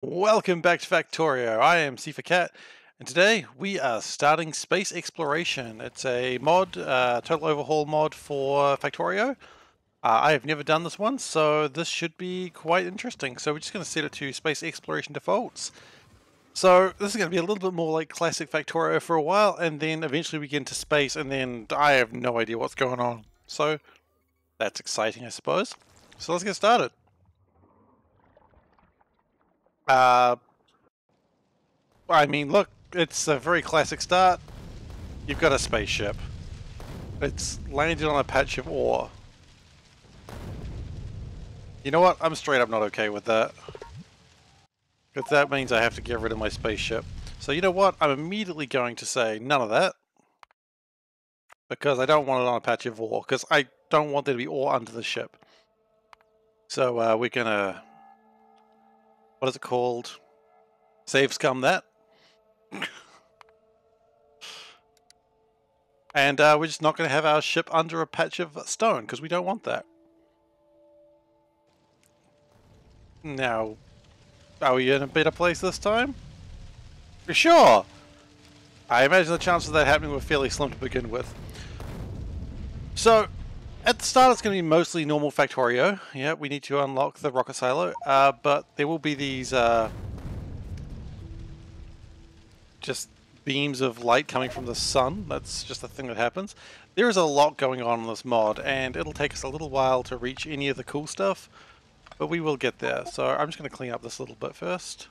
Welcome back to Factorio. I am SeiferKatt, and today we are starting space exploration. It's a mod, total overhaul mod for Factorio. I have never done this one, so this should be quite interesting. So we're just going to set it to space exploration defaults. So this is going to be a little bit more like classic Factorio for a while, and then eventually we get into space, and then I have no idea what's going on. So that's exciting, I suppose. So let's get started. Uh, I mean, look, it's a very classic start. You've got a spaceship. It's landed on a patch of ore. You know what? I'm straight up not okay with that. Because that means I have to get rid of my spaceship. So you know what? I'm immediately going to say none of that. Because I don't want it on a patch of ore. Because I don't want there to be ore under the ship. So we're gonna... What is it called? Save scum that. And we're just not going to have our ship under a patch of stone. Because we don't want that. Now... Are we in a better place this time? For sure! I imagine the chances of that happening were fairly slim to begin with. So, at the start it's going to be mostly normal Factorio. Yeah, we need to unlock the rocket silo. But there will be these just beams of light coming from the sun. That's just a thing that happens. There is a lot going on in this mod, and it'll take us a little while to reach any of the cool stuff. But we will get there. So I'm just going to clean up this little bit first.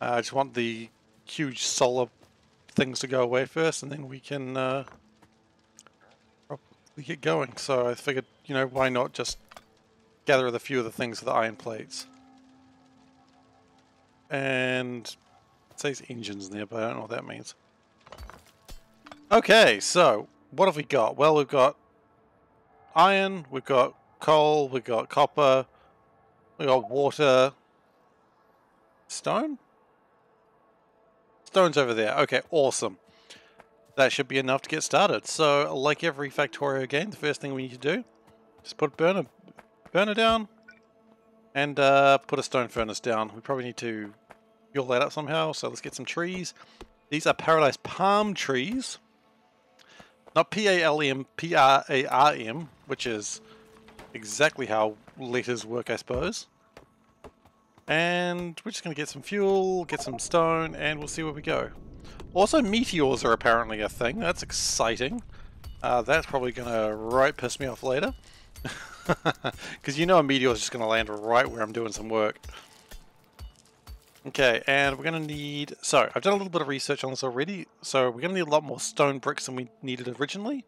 I just want the huge solar things to go away first, and then we can probably get going. So I figured, you know, why not just gather a few of the things for the iron plates. And it says engines in there, but I don't know what that means. Okay, so what have we got? Well, we've got iron, we've got coal, we've got copper, we got water. Stone? Stone's over there. Okay, awesome. That should be enough to get started. So, like every Factorio game, the first thing we need to do is put a burner down and put a stone furnace down. We probably need to fuel that up somehow, so let's get some trees. These are paradise palm trees. Not P-A-L-M, P-R-A-R-M, which is exactly how letters work, I suppose. And we're just going to get some fuel, get some stone, and we'll see where we go. Also, meteors are apparently a thing. That's exciting. That's probably going to right piss me off later. Because you know a meteor is just going to land right where I'm doing some work. Okay, and we're going to need... So, I've done a little bit of research on this already. So, we're going to need a lot more stone bricks than we needed originally.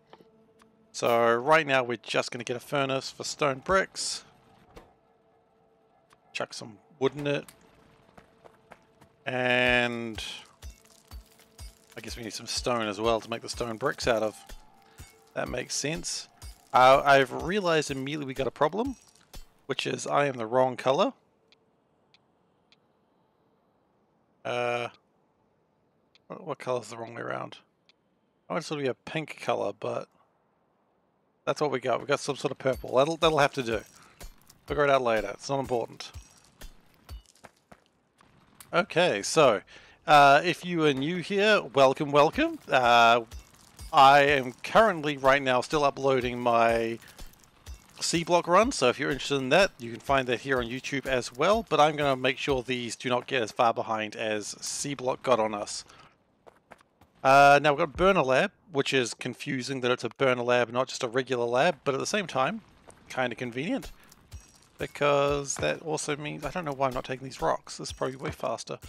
So, right now we're just going to get a furnace for stone bricks. Chuck some wood in it. And... I guess we need some stone as well to make the stone bricks out of. That makes sense. I've realized immediately we got a problem, which is I am the wrong color. What color is the wrong way around? I want it to be a pink color, but that's what we got. We got some sort of purple. That'll have to do. Figure it out later. It's not important. Okay, so if you are new here, welcome, welcome. I am currently right now still uploading my C-block run, so if you're interested in that, you can find that here on YouTube as well, but I'm going to make sure these do not get as far behind as C-block got on us. Now we've got Burner Lab, which is confusing that it's a Burner Lab, not just a regular lab, but at the same time, kind of convenient, because that also means, I don't know why I'm not taking these rocks, this is probably way faster.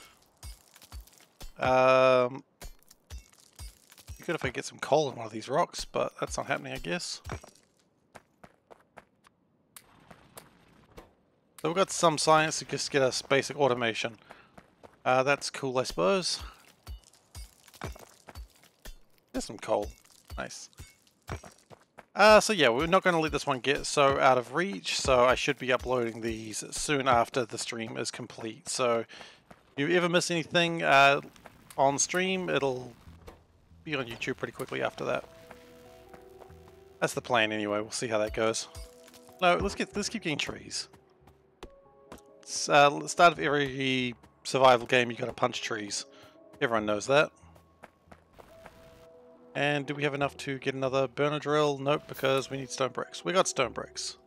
Good if I get some coal in one of these rocks, but that's not happening, I guess. So we've got some science to just get us basic automation. That's cool, I suppose. There's some coal. Nice. So yeah, we're not going to let this one get so out of reach, so I should be uploading these soon after the stream is complete. So if you ever miss anything on stream, it'll be on YouTube pretty quickly after that. That's the plan anyway. We'll see how that goes. No, let's keep getting trees. Start of every survival game, you gotta punch trees. Everyone knows that. And do we have enough to get another burner drill? Nope, because we need stone bricks. We got stone bricks.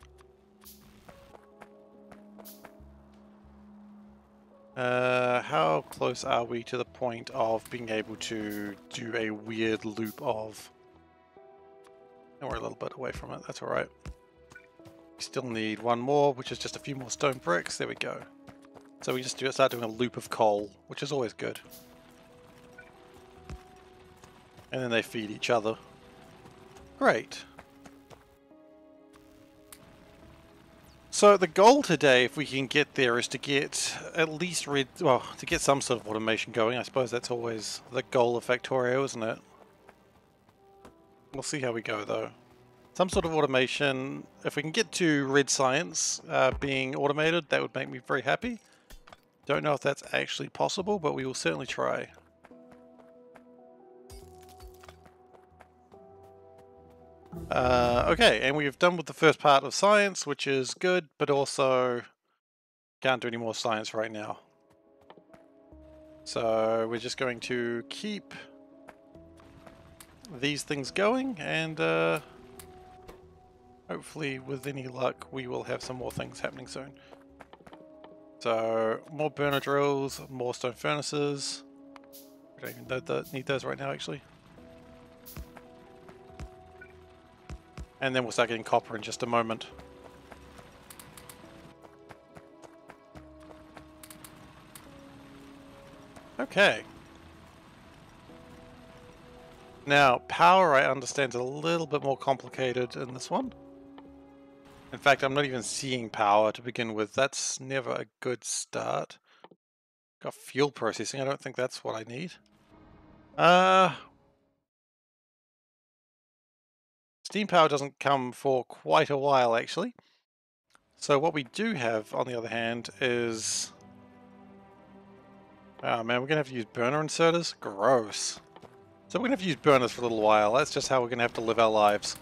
How close are we to the point of being able to do a weird loop of... And we're a little bit away from it, that's alright. We still need one more, which is just a few more stone bricks. There we go. So we just start doing a loop of coal, which is always good. And then they feed each other. Great. So the goal today, if we can get there, is to get at least to get some sort of automation going. I suppose that's always the goal of Factorio, isn't it? We'll see how we go though. Some sort of automation. If we can get to red science being automated, that would make me very happy. Don't know if that's actually possible, but we will certainly try. Okay, and we've done with the first part of science, which is good, but also can't do any more science right now. So we're just going to keep these things going, and hopefully with any luck we will have some more things happening soon. So more burner drills, more stone furnaces. We don't even need those right now actually. And then we'll start getting copper in just a moment. Okay. Now, power I understand is a little bit more complicated in this one. In fact, I'm not even seeing power to begin with. That's never a good start. Got fuel processing, I don't think that's what I need. Steam power doesn't come for quite a while actually. So what we do have, on the other hand, is... Oh man, we're going to have to use burner inserters? Gross. So we're going to have to use burners for a little while. That's just how we're going to have to live our lives.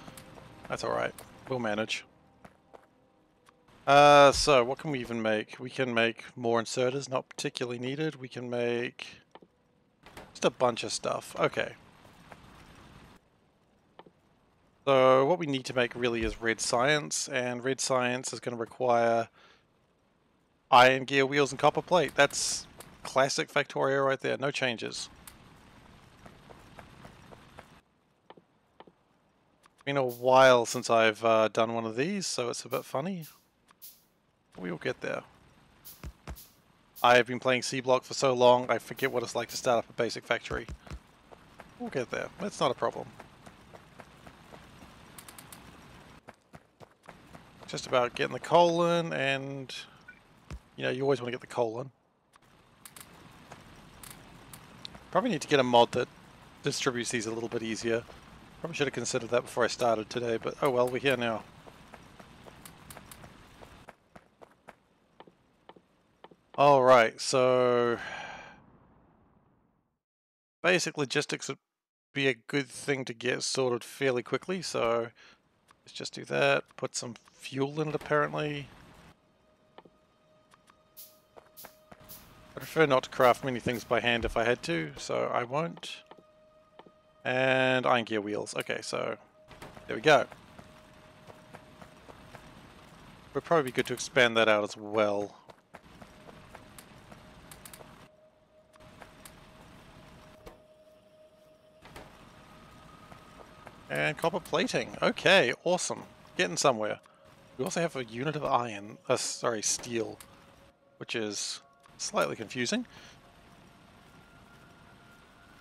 That's alright. We'll manage. So what can we even make? We can make more inserters, not particularly needed. We can make just a bunch of stuff. Okay. So what we need to make really is red science, and red science is going to require iron gear wheels and copper plate. That's classic Factorio right there, no changes. Been a while since I've done one of these, so it's a bit funny. We'll get there. I have been playing C-Block for so long, I forget what it's like to start up a basic factory. We'll get there, that's not a problem. Just about getting the coal in, and you know, you always want to get the coal in. Probably need to get a mod that distributes these a little bit easier. Probably should have considered that before I started today, but oh well, we're here now. Alright, so basic logistics would be a good thing to get sorted fairly quickly, so let's just do that. Put some fuel in it apparently. I prefer not to craft many things by hand if I had to, so I won't. And iron gear wheels. Okay, so there we go. Would probably be good to expand that out as well. And copper plating. Okay, awesome. Getting somewhere. We also have a unit of iron, sorry, steel, which is slightly confusing.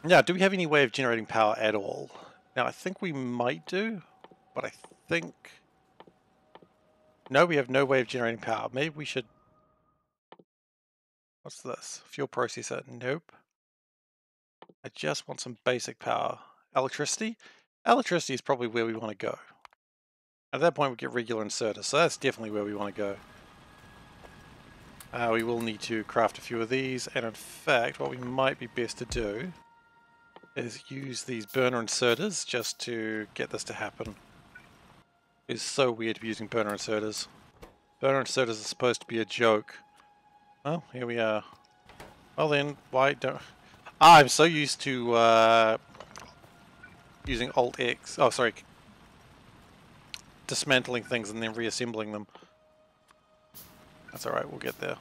Now, do we have any way of generating power at all? Now, I think we might do, but I think... No, we have no way of generating power. Maybe we should... What's this? Fuel processor? Nope. I just want some basic power. Electricity? Electricity is probably where we want to go. At that point we get regular inserters, so that's definitely where we want to go. We will need to craft a few of these, and in fact what we might be best to do is use these burner inserters just to get this to happen. It's so weird to be using burner inserters. Burner inserters are supposed to be a joke, Well, here we are. Well then, why don't... Ah, I'm so used to using Alt X. Oh, sorry. Dismantling things and then reassembling them. That's alright, we'll get there.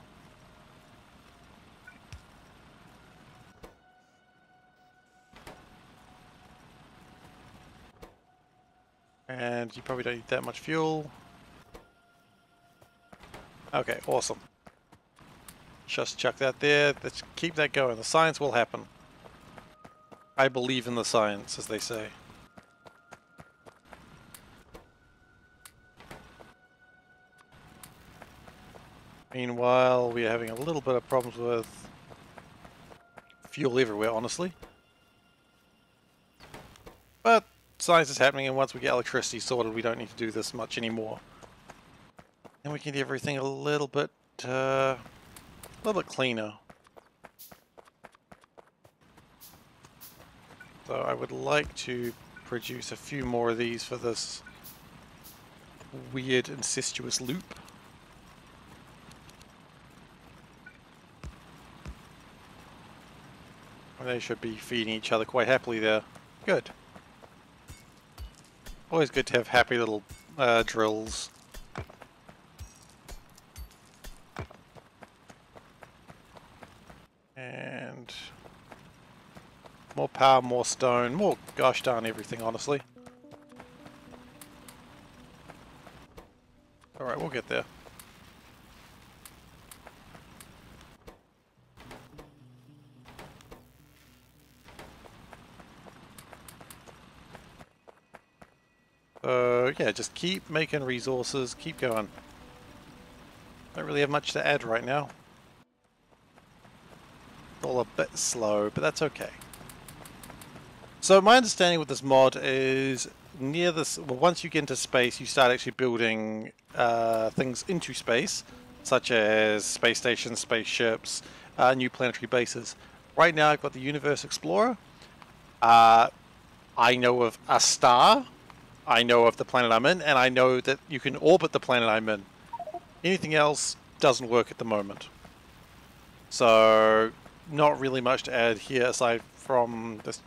And you probably don't need that much fuel. Okay, awesome. Just chuck that there. Let's keep that going. The science will happen. I believe in the science, as they say. Meanwhile, we're having a little bit of problems with fuel everywhere, honestly. But science is happening, and once we get electricity sorted, we don't need to do this much anymore. And we can get everything a little bit cleaner. So I would like to produce a few more of these for this weird incestuous loop. They should be feeding each other quite happily there. Good. Always good to have happy little drills. And more power, more stone, more gosh darn everything, honestly. Alright, we'll get there. Yeah, just keep making resources, keep going. Don't really have much to add right now. All a bit slow, but that's okay. So my understanding with this mod is near this, well, once you get into space, you start actually building things into space, such as space stations, spaceships, new planetary bases. Right now I've got the Universe Explorer. I know of a star. I know of the planet I'm in, and I know that you can orbit the planet I'm in. Anything else doesn't work at the moment. So, not really much to add here aside from this.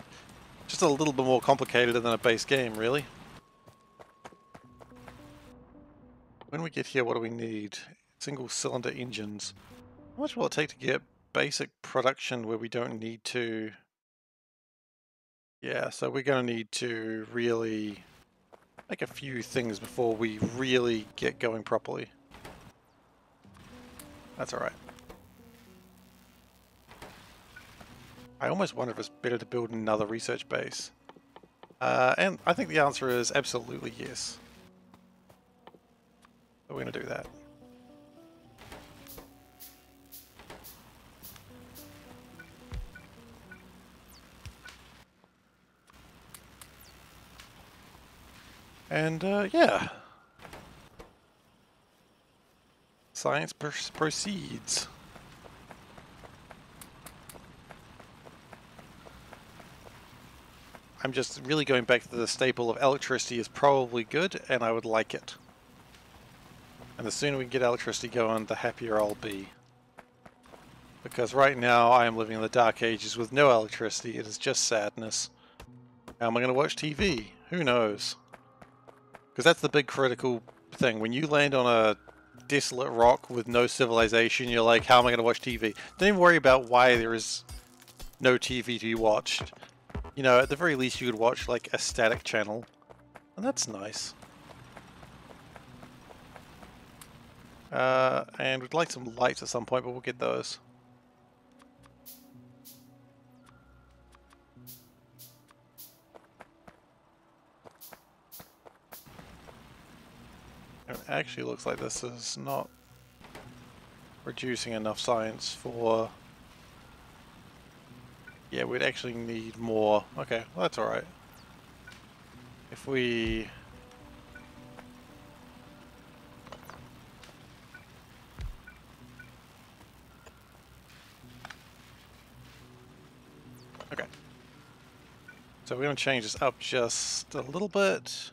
Just a little bit more complicated than a base game, really. When we get here, what do we need? Single cylinder engines. How much will it take to get basic production where we don't need to... Yeah, so we're going to need to really make a few things before we really get going properly. That's alright. I almost wonder if it's better to build another research base. And I think the answer is absolutely yes. So we're going to do that. And yeah. Science proceeds. I'm just really going back to the staple of electricity is probably good, and I would like it. And the sooner we can get electricity going, the happier I'll be. Because right now I am living in the dark ages with no electricity. It is just sadness. How am I going to watch TV? Who knows? Because that's the big critical thing. When you land on a desolate rock with no civilization, you're like, how am I going to watch TV? Don't even worry about why there is no TV to be watched. You know, at the very least you could watch like a static channel. And that's nice. And we'd like some lights at some point, but we'll get those. It actually looks like this is not reducing enough science for... Yeah, we'd actually need more. Okay, well, that's alright. If we... Okay. So we're going to change this up just a little bit.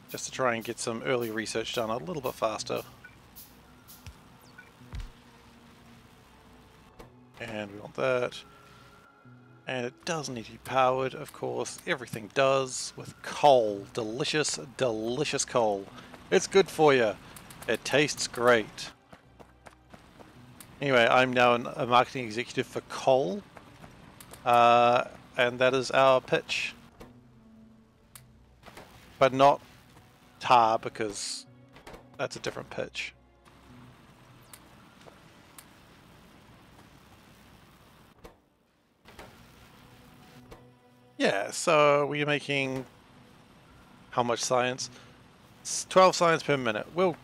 Just to try and get some early research done a little bit faster. And we want that. And it does need to be powered, of course. Everything does with coal. Delicious, delicious coal. It's good for you. It tastes great. Anyway, I'm now a marketing executive for coal. And that is our pitch. But not tar, because that's a different pitch. Yeah, so we're making how much science? It's 12 science per minute. We'll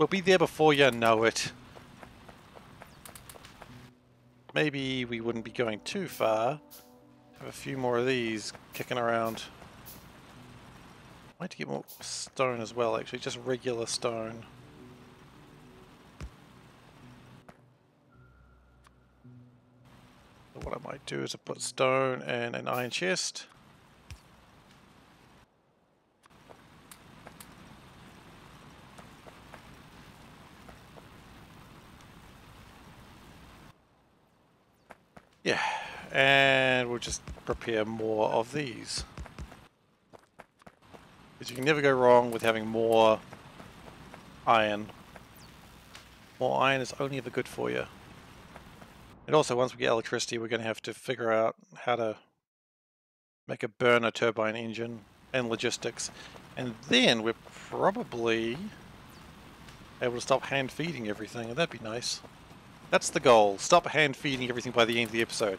be there before you know it. Maybe we wouldn't be going too far. Have a few more of these kicking around. I'd like to get more stone as well, actually, just regular stone. So what I might do is put stone and an iron chest. Yeah, and we'll just prepare more of these. Because you can never go wrong with having more iron. More iron is only ever good for you. And also, once we get electricity, we're going to have to figure out how to make a burner turbine engine and logistics. And then we're probably able to stop hand feeding everything, and that'd be nice. That's the goal. Stop hand feeding everything by the end of the episode.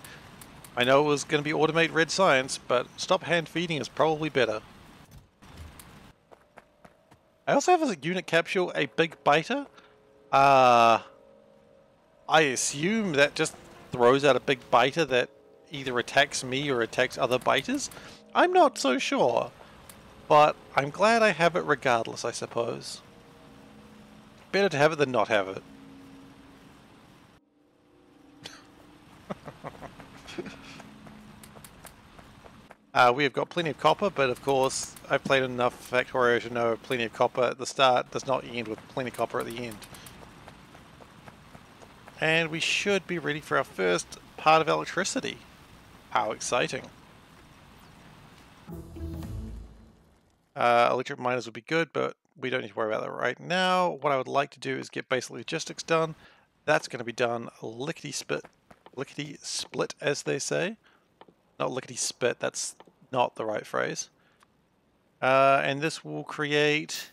I know it was going to be automate red science, but stop hand feeding is probably better. I also have as a unit capsule a big biter. I assume that just throws out a big biter that either attacks me or attacks other biters. I'm not so sure, but I'm glad I have it regardless, I suppose. Better to have it than not have it. We have got plenty of copper, but of course, I've played enough Factorio to know plenty of copper at the start does not end with plenty of copper at the end. And we should be ready for our first part of electricity. How exciting. Electric miners would be good, but we don't need to worry about that right now. What I would like to do is get basic logistics done. That's going to be done lickety-split, as they say. Not lickety-spit, that's not the right phrase. And this will create...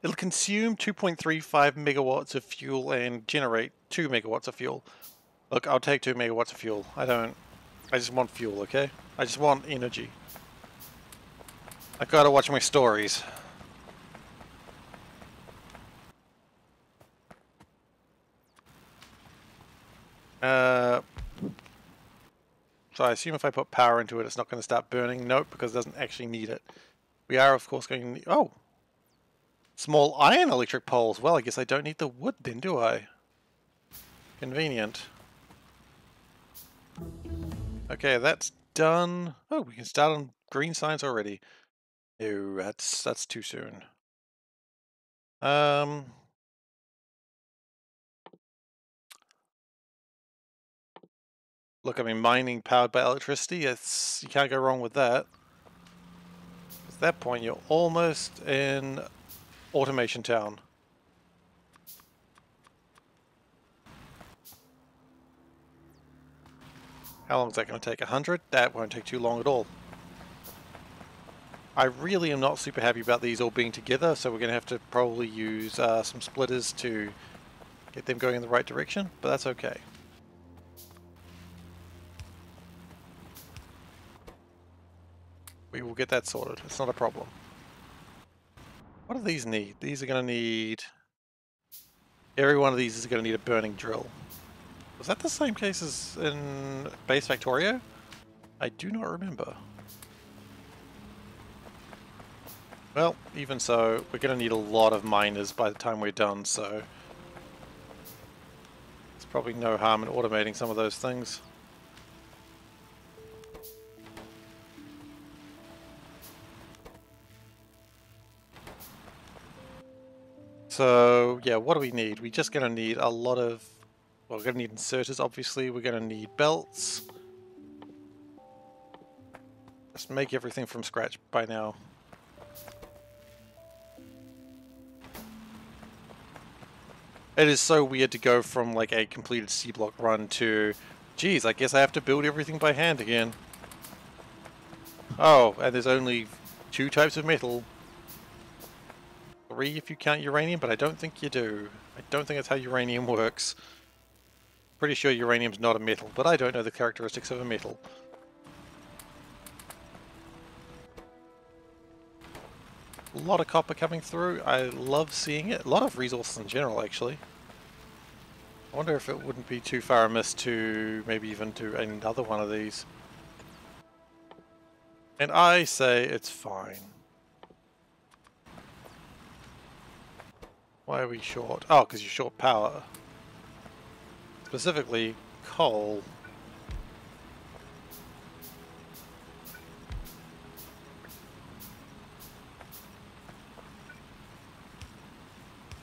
It'll consume 2.35 megawatts of fuel and generate 2 megawatts of fuel. Look, I'll take 2 megawatts of fuel. I just want fuel, okay? I just want energy. I gotta watch my stories. So I assume if I put power into it, it's not going to start burning. Nope, because it doesn't actually need it. We are, of course, going to need... Oh! Small iron electric poles. Well, I guess I don't need the wood then, do I? Convenient. Okay, that's done. Oh, we can start on green science already. No, that's too soon. Look, I mean, mining powered by electricity, you can't go wrong with that. At that point, you're almost in automation town. How long is that going to take? 100? That won't take too long at all. I really am not super happy about these all being together, so we're going to have to probably use some splitters to get them going in the right direction, but that's okay. We will get that sorted. It's not a problem. What do these need? These are going to need... Every one of these is going to need a burning drill. Was that the same case as in base Factorio? I do not remember. Well, even so, we're going to need a lot of miners by the time we're done, so... There's probably no harm in automating some of those things. So, yeah, what do we need? We're just going to need a lot of Well, we're going to need inserters, obviously. We're going to need belts. Just make everything from scratch by now. It is so weird to go from like a completed C-block run to, geez, I guess I have to build everything by hand again. Oh, and there's only 2 types of metal. 3 if you count uranium, but I don't think you do. I don't think that's how uranium works. Pretty sure uranium's not a metal, but I don't know the characteristics of a metal. A lot of copper coming through. I love seeing it. A lot of resources in general, actually. I wonder if it wouldn't be too far amiss to maybe even do another one of these. And I say it's fine. Why are we short? Oh, because you're short power. Specifically, coal.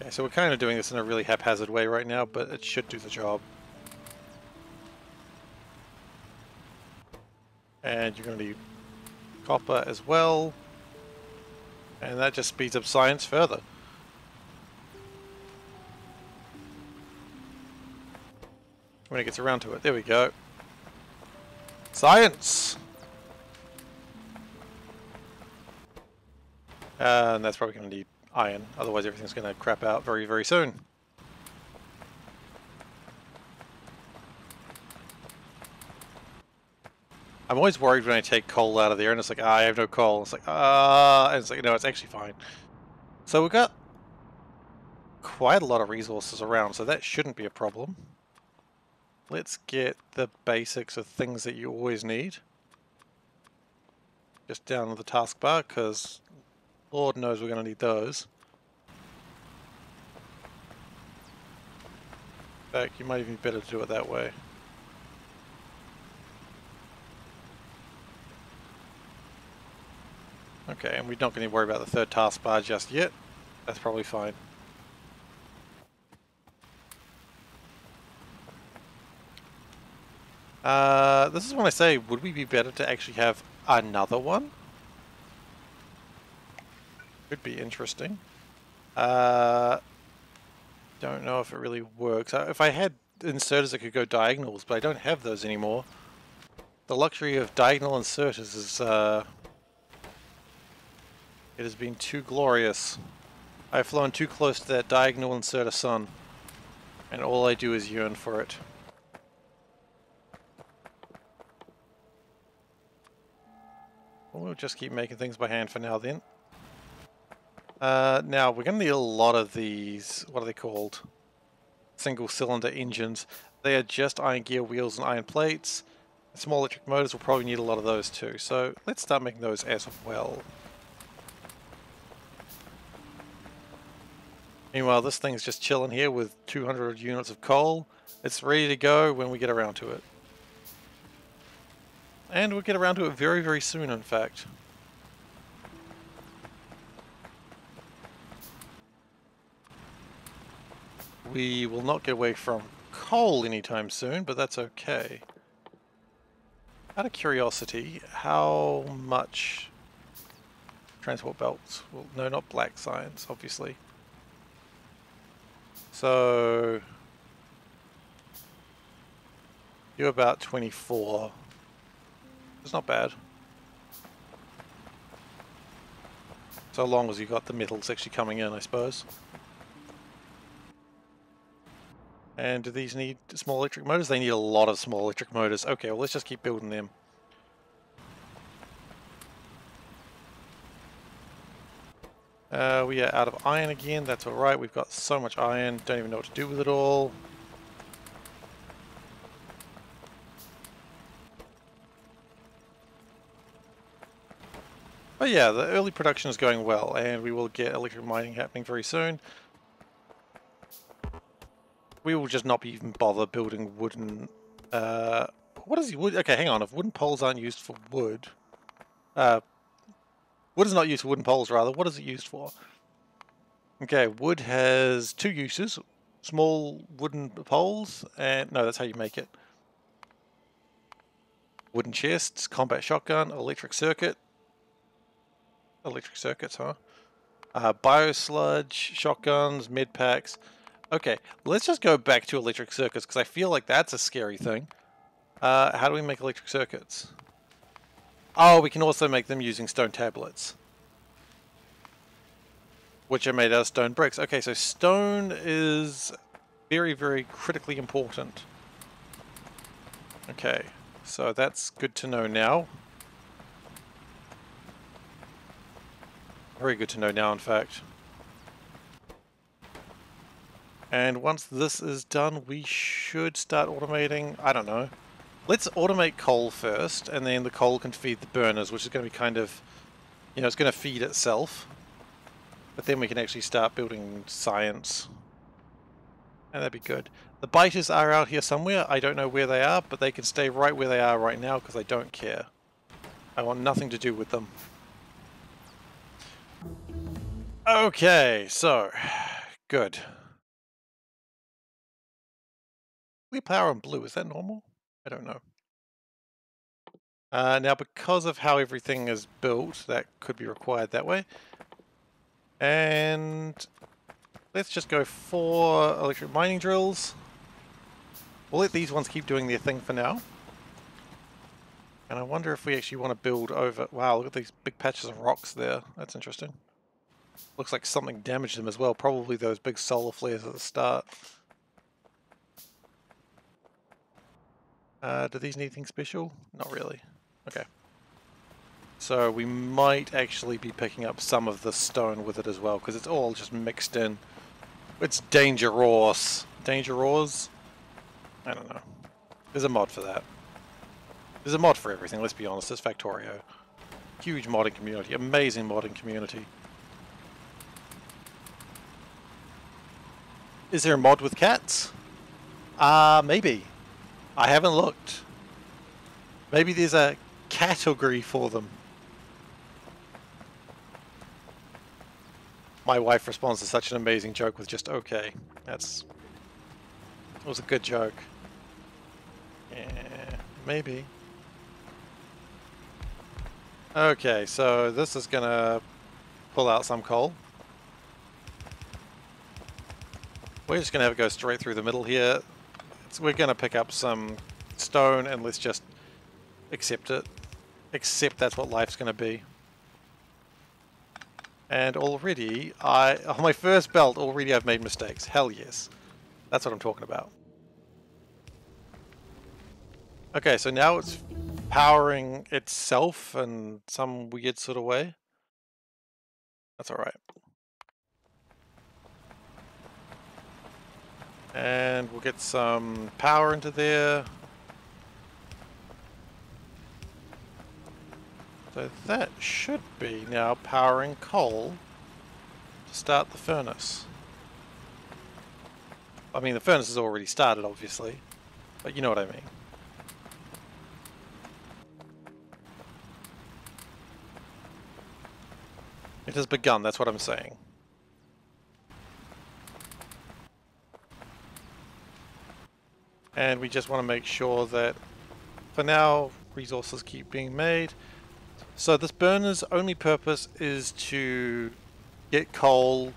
Okay, so we're kind of doing this in a really haphazard way right now, but it should do the job. And you're going to need copper as well. And that just speeds up science further. When it gets around to it. There we go. Science! And that's probably going to need iron, otherwise everything's going to crap out very, very soon. I'm always worried when I take coal out of there and it's like, I have no coal. It's like, and it's like, no, it's actually fine. So we've got quite a lot of resources around, so that shouldn't be a problem. Let's get the basics of things that you always need. Just down to the taskbar, because Lord knows we're going to need those. In fact, you might even be better to do it that way. Okay, and we're not going to worry about the third taskbar just yet. That's probably fine. This is when I say, would we be better to actually have another one? Could be interesting. Don't know if it really works. If I had inserters that could go diagonals, but I don't have those anymore. The luxury of diagonal inserters is, it has been too glorious. I've flown too close to that diagonal inserter sun, and all I do is yearn for it. We'll just keep making things by hand for now then. Now, we're going to need a lot of these, what are they called? Single cylinder engines. They are just iron gear wheels and iron plates. Small electric motors will probably need a lot of those too, so let's start making those as well. Meanwhile, this thing's just chilling here with 200 units of coal. It's ready to go when we get around to it. And we'll get around to it very, very soon, in fact. We will not get away from coal anytime soon, but that's okay. Out of curiosity, how much transport belts? Well, no, not black science, obviously. So you're about 24. It's not bad. So long as you got the metals actually coming in, I suppose. And do these need small electric motors? They need a lot of small electric motors. Okay, well let's just keep building them. We are out of iron again, that's alright. We've got so much iron, don't even know what to do with it all. But yeah, the early production is going well, and we will get electric mining happening very soon. We will just not be even bother building wooden... what is wood? Okay, hang on. If wooden poles aren't used for wood... wood is not used for wooden poles, rather. What is it used for? Okay, wood has 2 uses. small wooden poles, and no, that's how you make it. Wooden chests, combat shotgun, electric circuit. Electric circuits, huh? Biosludge, shotguns, med packs. Okay, let's just go back to electric circuits because I feel like that's a scary thing. How do we make electric circuits? Oh, we can also make them using stone tablets, which are made out of stone bricks. Okay, so stone is very, very critically important. Okay, so that's good to know now. Very good to know now, in fact. And once this is done, we should start automating, I don't know. Let's automate coal first, and then the coal can feed the burners, which is going to be kind of, you know, it's going to feed itself. But then we can actually start building science. And that'd be good. The biters are out here somewhere. I don't know where they are, but they can stay right where they are right now because I don't care. I want nothing to do with them. Okay, so, good. We power on blue, is that normal? I don't know. Now, because of how everything is built, that could be required that way. And let's just go 4 electric mining drills. We'll let these ones keep doing their thing for now. And I wonder if we actually want to build over... Wow, look at these big patches of rocks there. That's interesting. Looks like something damaged them as well. Probably those big solar flares at the start. Do these need anything special? Not really. Okay. So we might actually be picking up some of the stone with it as well, because it's all just mixed in. It's dangerous. Dangerous? I don't know. There's a mod for that. There's a mod for everything, let's be honest. It's Factorio. Huge modding community. Amazing modding community. Is there a mod with cats? Maybe. I haven't looked. Maybe there's a category for them. My wife responds to such an amazing joke with just okay. It was a good joke. Yeah, maybe. Okay, so this is gonna pull out some coal. We're just gonna have it go straight through the middle here. We're gonna pick up some stone and let's just accept it. Accept that's what life's gonna be. And already, on my first belt, already I've made mistakes. Hell yes. That's what I'm talking about. Okay, so now it's powering itself in some weird sort of way. That's alright. And we'll get some power into there. So that should be now powering coal to start the furnace. I mean, the furnace has already started, obviously, but you know what I mean. It has begun, that's what I'm saying. And we just want to make sure that, for now, resources keep being made. So this burner's only purpose is to get coal.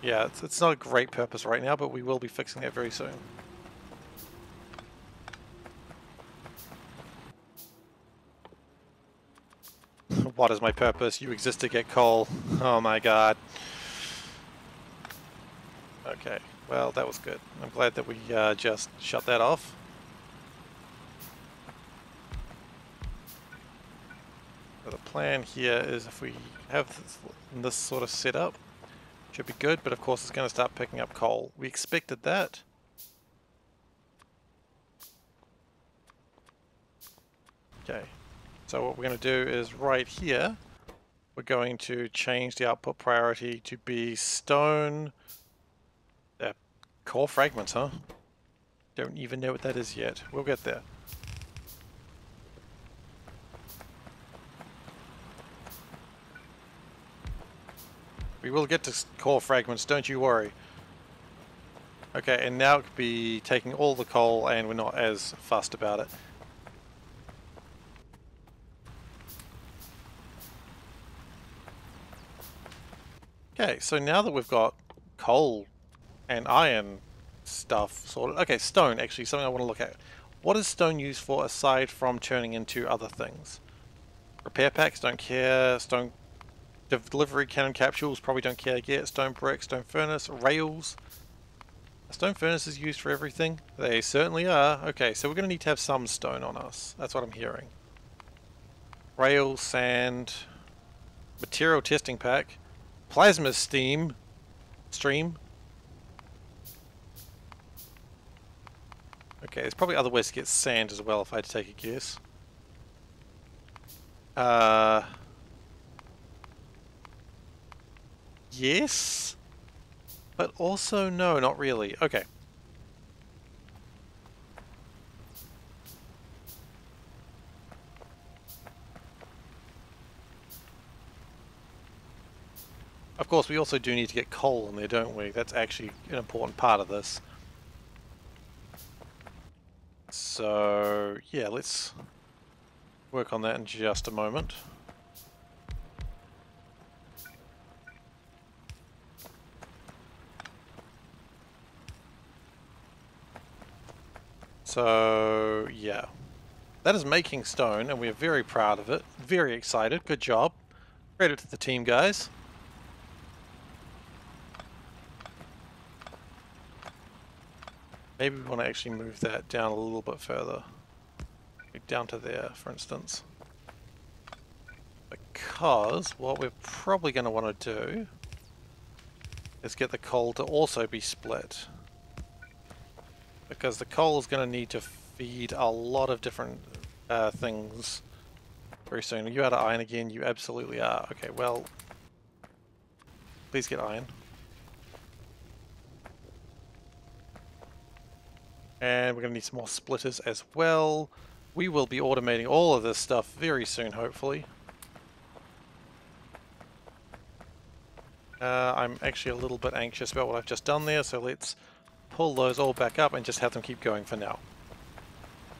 Yeah, it's not a great purpose right now, but we will be fixing that very soon. What is my purpose? You exist to get coal. Oh my god. Okay, well that was good. I'm glad that we just shut that off. So the plan here is if we have this sort of setup, should be good, but of course it's going to start picking up coal. We expected that. Okay, so what we're going to do is right here, we're going to change the output priority to be stone. Core fragments, huh? Don't even know what that is yet. We'll get there. We will get to core fragments, don't you worry. Okay, and now it could be taking all the coal and we're not as fussed about it. Okay, so now that we've got coal and iron stuff sorted. Okay, stone, actually, something I want to look at. What is stone used for aside from turning into other things? Repair packs, don't care. Stone delivery cannon capsules, probably don't care yet. Stone brick, stone furnace, rails. Are stone furnaces used for everything? They certainly are. Okay, so we're going to need to have some stone on us. That's what I'm hearing. Rail, sand, material testing pack, plasma stream. Okay, there's probably other ways to get sand as well if I had to take a guess. Yes, but also no, not really. Okay. Of course, we also do need to get coal in there, don't we? That's actually an important part of this. So, yeah, let's work on that in just a moment. So, yeah. That is making stone, and we're very proud of it. Very excited. Good job. Credit to the team, guys. Maybe we want to actually move that down a little bit further. Down to there, for instance. Because what we're probably going to want to do is get the coal to also be split. Because the coal is going to need to feed a lot of different things very soon. Are you out of iron again? You absolutely are. Okay, well, please get iron. And we're going to need some more splitters as well. We will be automating all of this stuff very soon, hopefully. I'm actually a little bit anxious about what I've just done there, so let's pull those all back up and just have them keep going for now.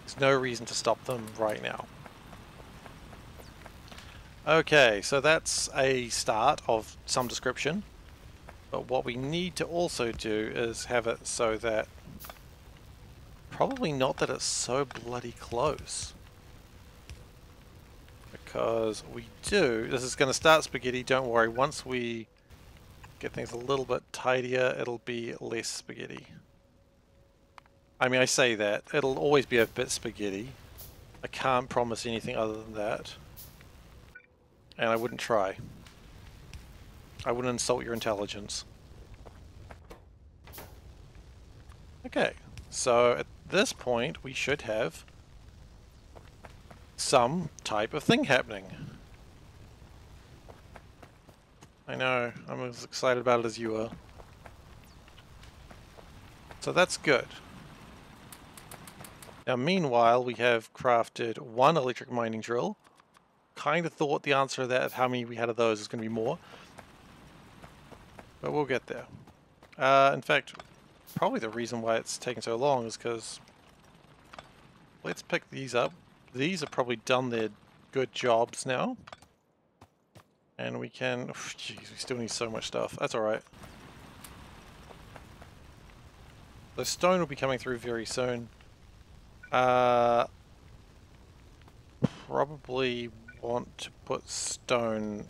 There's no reason to stop them right now. Okay, so that's a start of some description. But what we need to also do is have it so that... Probably not that it's so bloody close. Because we do... This is going to start spaghetti, don't worry. Once we get things a little bit tidier, it'll be less spaghetti. I mean, I say that. It'll always be a bit spaghetti. I can't promise anything other than that. And I wouldn't try. I wouldn't insult your intelligence. Okay, so at this point we should have some type of thing happening. I know, I'm as excited about it as you are. So that's good. Now meanwhile we have crafted one electric mining drill. Kind of thought the answer to that, of how many we had of those, is going to be more. But we'll get there. In fact, probably the reason why it's taking so long is because... Let's pick these up. These have probably done their good jobs now. And we can... Jeez, we still need so much stuff. That's alright. The stone will be coming through very soon. Probably want to put stone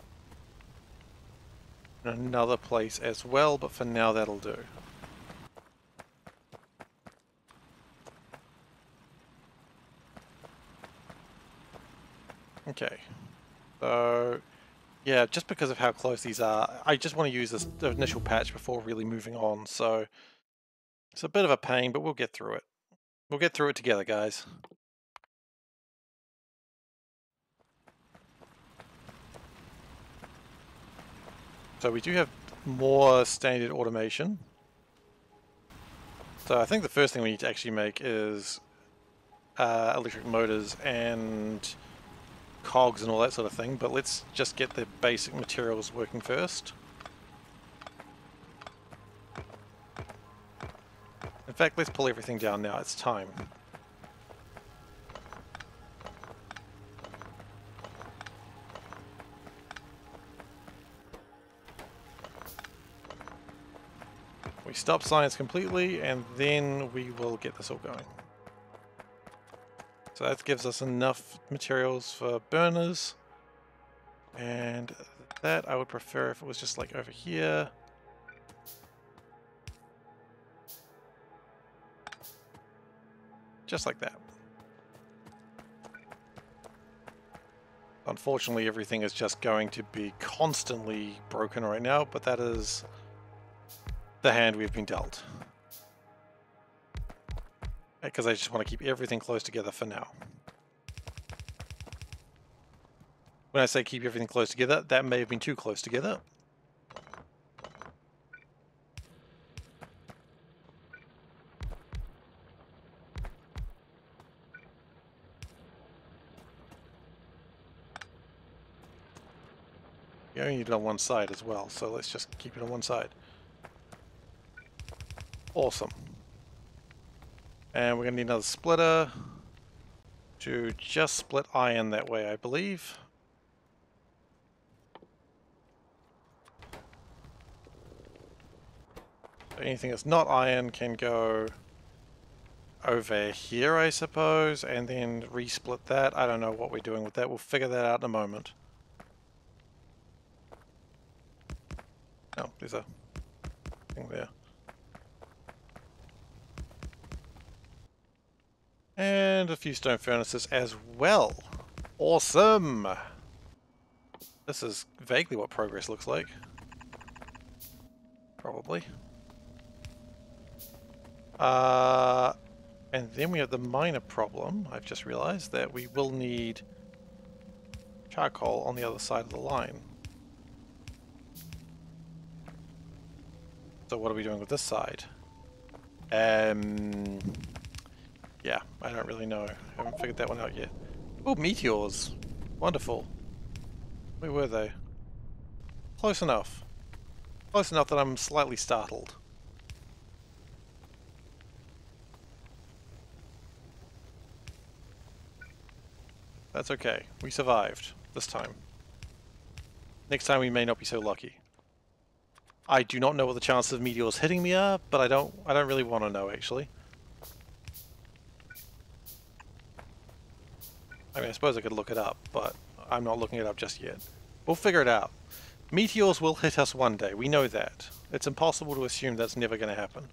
in another place as well, but for now that'll do. Okay, so yeah, just because of how close these are, I just want to use this initial patch before really moving on, so it's a bit of a pain, but we'll get through it. We'll get through it together, guys. So we do have more standard automation. So I think the first thing we need to actually make is electric motors and cogs and all that sort of thing, but let's just get the basic materials working first. In fact, let's pull everything down now. It's time. We stop science completely, and then we will get this all going. So that gives us enough materials for burners. And that I would prefer if it was just like over here. Just like that. Unfortunately, everything is just going to be constantly broken right now, but that is the hand we've been dealt. Because I just want to keep everything close together for now. When I say keep everything close together, that may have been too close together. You only need it on one side as well, so let's just keep it on one side. Awesome. And we're going to need another splitter to just split iron that way, I believe. Anything that's not iron can go over here, I suppose, and then resplit that. I don't know what we're doing with that. We'll figure that out in a moment. Oh, there's a thing there. And a few stone furnaces as well. Awesome! This is vaguely what progress looks like. Probably. And then we have the minor problem. I've just realized that we will need charcoal on the other side of the line. So what are we doing with this side? Yeah, I don't really know. I haven't figured that one out yet. Oh, meteors. Wonderful. Where were they? Close enough. Close enough that I'm slightly startled. That's okay. We survived this time. Next time we may not be so lucky. I do not know what the chances of meteors hitting me are, but I don't really want to know actually. I mean, I suppose I could look it up, but I'm not looking it up just yet. We'll figure it out. Meteors will hit us one day. We know that. It's impossible to assume that's never going to happen.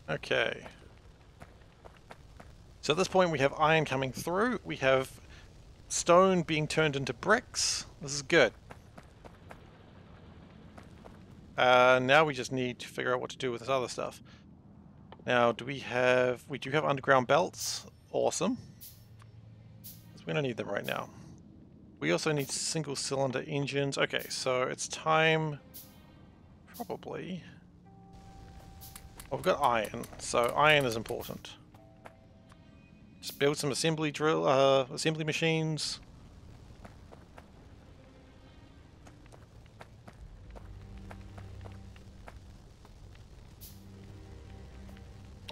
Okay. So at this point we have iron coming through. We have stone being turned into bricks. This is good. Now we just need to figure out what to do with this other stuff. Now, do we have... We do have underground belts. Awesome. We don't need them right now. We also need single cylinder engines. Okay, so it's time... Probably... Well, we've got iron, so iron is important. Just build some assembly machines.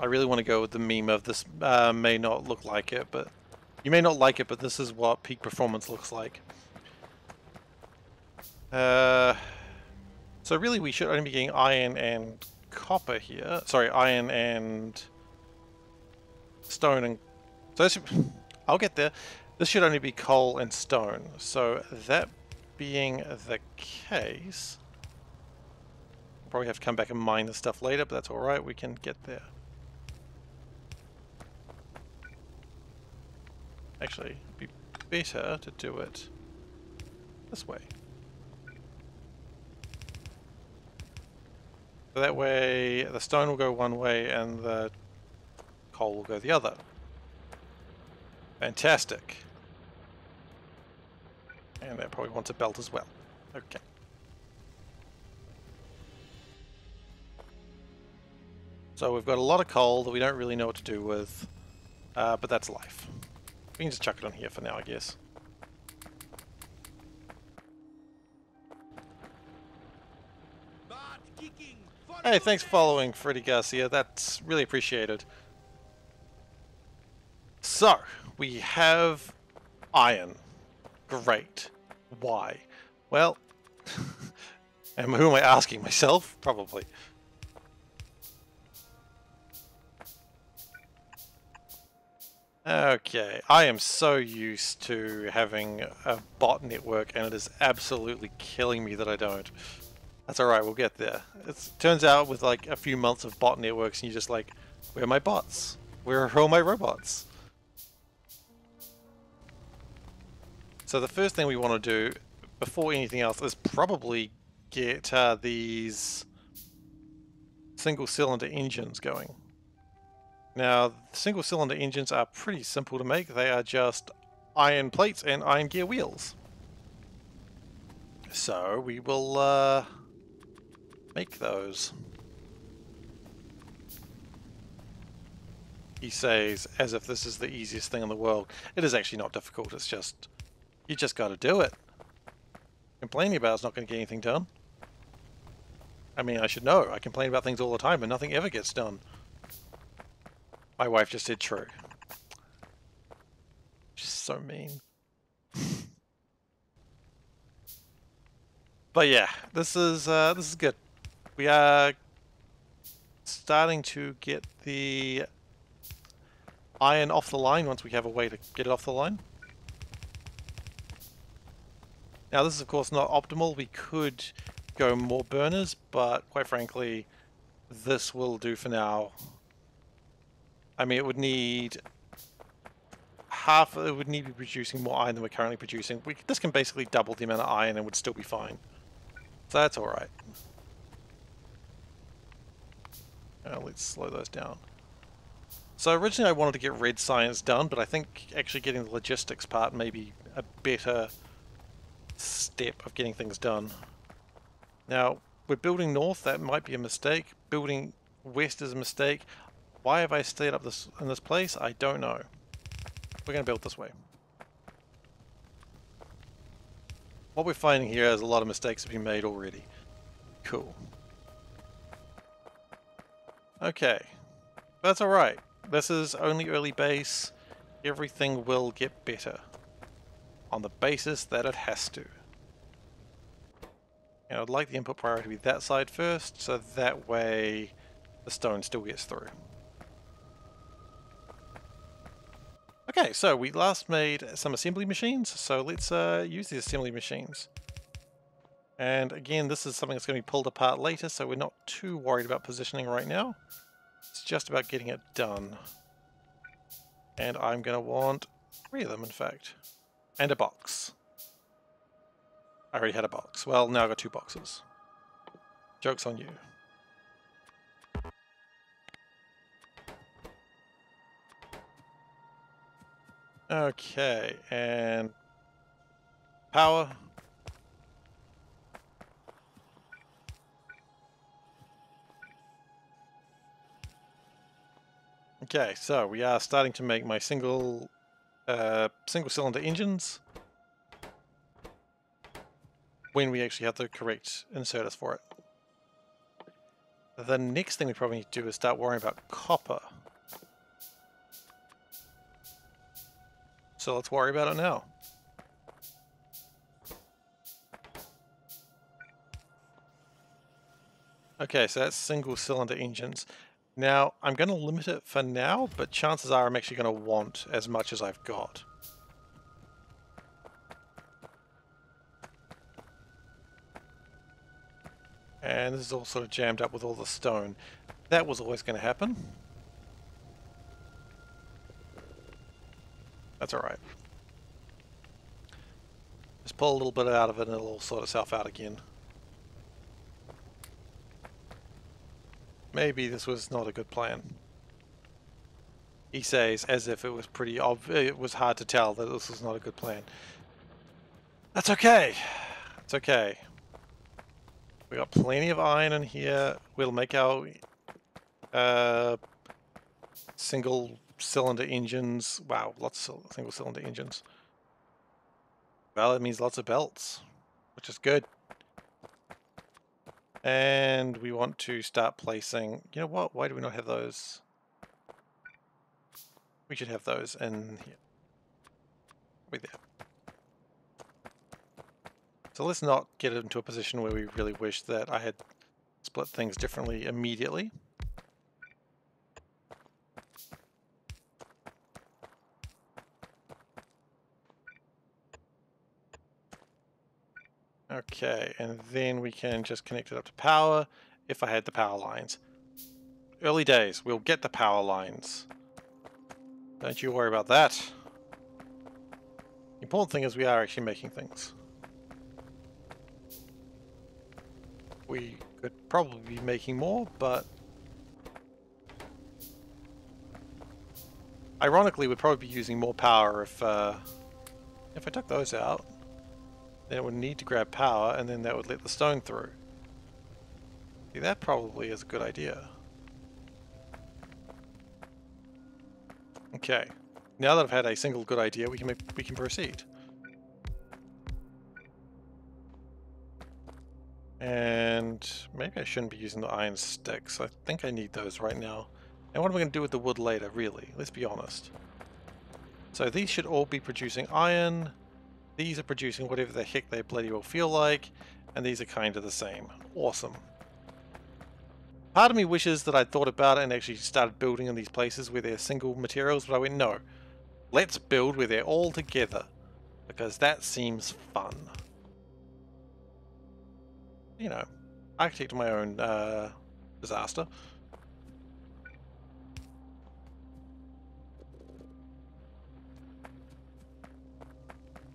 I really want to go with the meme of this may not look like it, but you may not like it, but this is what peak performance looks like. So really we should only be getting iron and copper here. Sorry, iron and stone and... So I'll get there. This should only be coal and stone. So that being the case... We'll probably have to come back and mine this stuff later, but that's alright, we can get there. Actually, it'd be better to do it this way. So that way the stone will go one way and the coal will go the other. Fantastic. And that probably wants a belt as well. Okay. So we've got a lot of coal that we don't really know what to do with, but that's life. We can just chuck it on here for now, I guess. Hey, thanks for following, Freddy Garcia. That's really appreciated. So, we have iron. Great. Why? Well, and who am I asking? Myself? Probably. Okay, I am so used to having a bot network and it is absolutely killing me that I don't. That's alright, we'll get there. It turns out with like a few months of bot networks and you're just like, where are my bots? Where are all my robots? So the first thing we want to do before anything else is probably get these single cylinder engines going. Now, single cylinder engines are pretty simple to make. They are just iron plates and iron gear wheels. So we will make those. He says, as if this is the easiest thing in the world. It is actually not difficult, it's just, you just gotta do it. Complaining about it's not going to get anything done. I mean, I should know. I complain about things all the time and nothing ever gets done. My wife just said true. She's so mean. But yeah, this is good. We are starting to get the iron off the line once we have a way to get it off the line. Now this is of course not optimal. We could go more burners, but quite frankly, this will do for now. I mean, it would need it would need to be producing more iron than we're currently producing. This can basically double the amount of iron and would still be fine. So that's alright. Let's slow those down. So originally I wanted to get red science done, but I think actually getting the logistics part may be a better step of getting things done. Now, we're building north, that might be a mistake. Building west is a mistake. Why have I stayed up in this place? I don't know. We're going to build this way. What we're finding here is a lot of mistakes have been made already. Cool. Okay. That's alright. This is only early base. Everything will get better. On the basis that it has to. And I'd like the input priority to be that side first, so that way the stone still gets through. Okay, so we last made some assembly machines, so let's use the assembly machines. And again, this is something that's going to be pulled apart later, so we're not too worried about positioning right now. It's just about getting it done. And I'm going to want 3 of them, in fact. And a box. I already had a box. Well, now I've got 2 boxes. Joke's on you. Okay, and power. Okay, so we are starting to make my single cylinder engines when we actually have the correct inserters for it. The next thing we probably need to do is start worrying about copper. So let's worry about it now. Okay, so that's single cylinder engines. Now, I'm going to limit it for now, but chances are I'm actually going to want as much as I've got. And this is all sort of jammed up with all the stone. That was always going to happen. That's alright. Just pull a little bit out of it and it'll all sort itself out again. Maybe this was not a good plan. He says as if it was pretty obvious, it was hard to tell that this was not a good plan. That's okay. It's okay. We got plenty of iron in here. We'll make our single cylinder engines. Wow, lots of single cylinder engines. Well, it means lots of belts, which is good. And we want to start placing, you know what, why do we not have those? We should have those in here. Right there. So let's not get into a position where we really wish that I had split things differently immediately. Okay, and then we can just connect it up to power if I had the power lines. Early days, we'll get the power lines. Don't you worry about that. The important thing is we are actually making things. We could probably be making more, but ironically we'd probably be using more power if I took those out. Then it would need to grab power, and then that would let the stone through. See, that probably is a good idea. Okay, now that I've had a single good idea, we can proceed. And maybe I shouldn't be using the iron sticks. I think I need those right now. And what am I going to do with the wood later, really? Let's be honest. So these should all be producing iron. These are producing whatever the heck they bloody well feel like. And these are kind of the same. Awesome. Part of me wishes that I'd thought about it and actually started building in these places where they're single materials, but I went, no. Let's build where they're all together. Because that seems fun. You know, architect of my own disaster.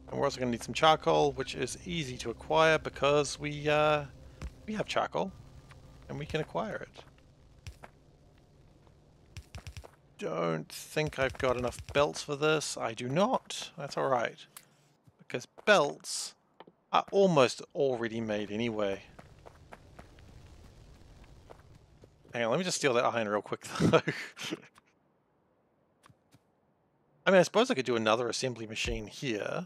And we're also going to need some charcoal, which is easy to acquire because we have charcoal and we can acquire it. Don't think I've got enough belts for this. I do not. That's alright. Because belts are almost already made anyway. Hang on, let me just steal that iron real quick though. I mean, I suppose I could do another assembly machine here.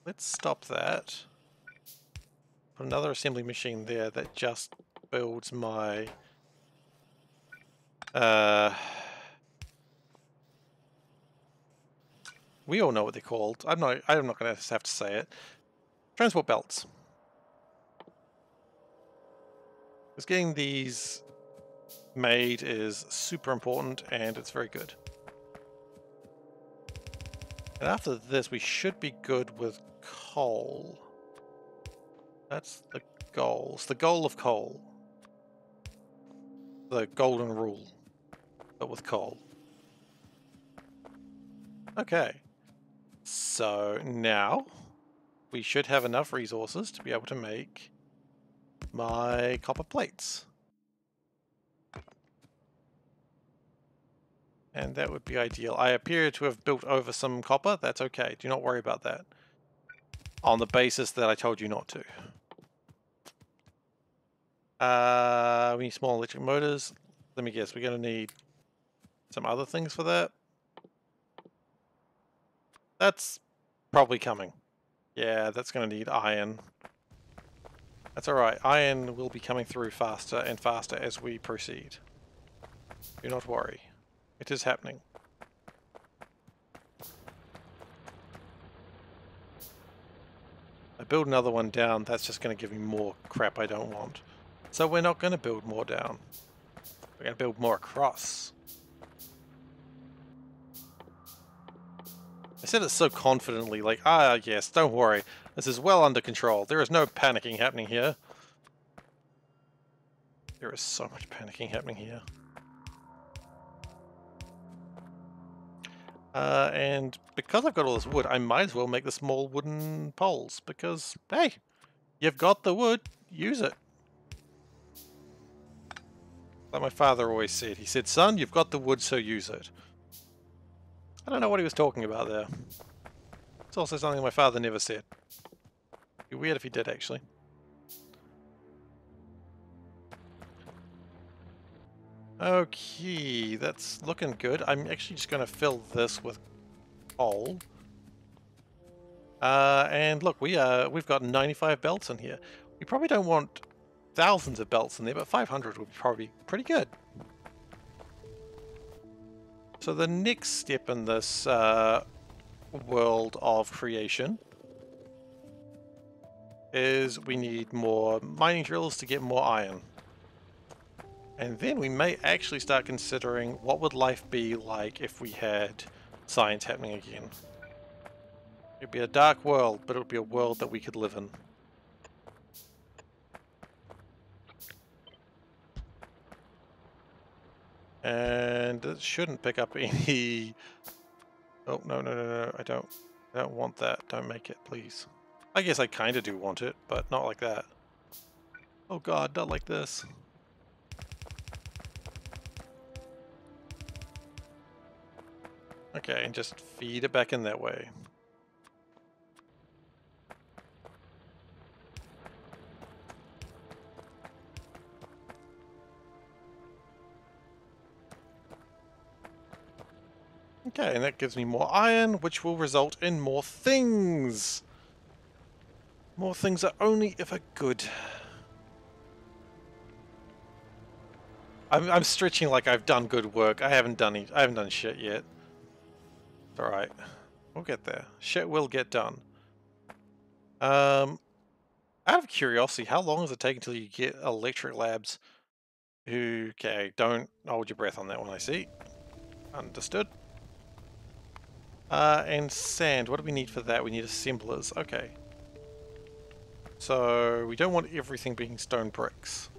Let's stop that. Put another assembly machine there that just builds my... we all know what they're called. I'm not going to have to say it. Transport belts. Because getting these made is super important and it's very good. And after this, we should be good with coal. That's the goals. The goal of coal. The golden rule, but with coal. Okay. So now we should have enough resources to be able to make my copper plates. And that would be ideal. I appear to have built over some copper. That's okay. Do not worry about that. On the basis that I told you not to. We need small electric motors. Let me guess, we're going to need some other things for that. That's probably coming. Yeah, that's going to need iron. That's alright. Iron will be coming through faster and faster as we proceed. Do not worry. It is happening. I build another one down, that's just going to give me more crap I don't want. So we're not going to build more down. We're going to build more across. I said it so confidently, like, yes, don't worry. This is well under control. There is no panicking happening here. There is so much panicking happening here. And because I've got all this wood, I might as well make the small wooden poles, because, hey, you've got the wood, use it. Like my father always said. He said, son, you've got the wood, so use it. I don't know what he was talking about there. It's also something my father never said. It'd be weird if he did, actually. Okay, that's looking good. I'm actually just going to fill this with coal. And look, we've got 95 belts in here. We probably don't want thousands of belts in there, but 500 would be probably pretty good. So the next step in this world of creation is we need more mining drills to get more iron. And then we may actually start considering what would life be like if we had science happening again. It'd be a dark world, but it would be a world that we could live in. And it shouldn't pick up any... Oh, no, I don't want that. Don't make it, please. I guess I kind of do want it, but not like that. Oh god, not like this. Okay, and just feed it back in that way. Okay, and that gives me more iron, which will result in more things. More things are only ever good. I'm stretching like I've done good work. I haven't done shit yet. It's alright. We'll get there. Shit will get done. Out of curiosity, how long does it take until you get electric labs? Okay, don't hold your breath on that one, I see. Understood. And sand, what do we need for that? We need assemblers, okay. So, we don't want everything being stone bricks.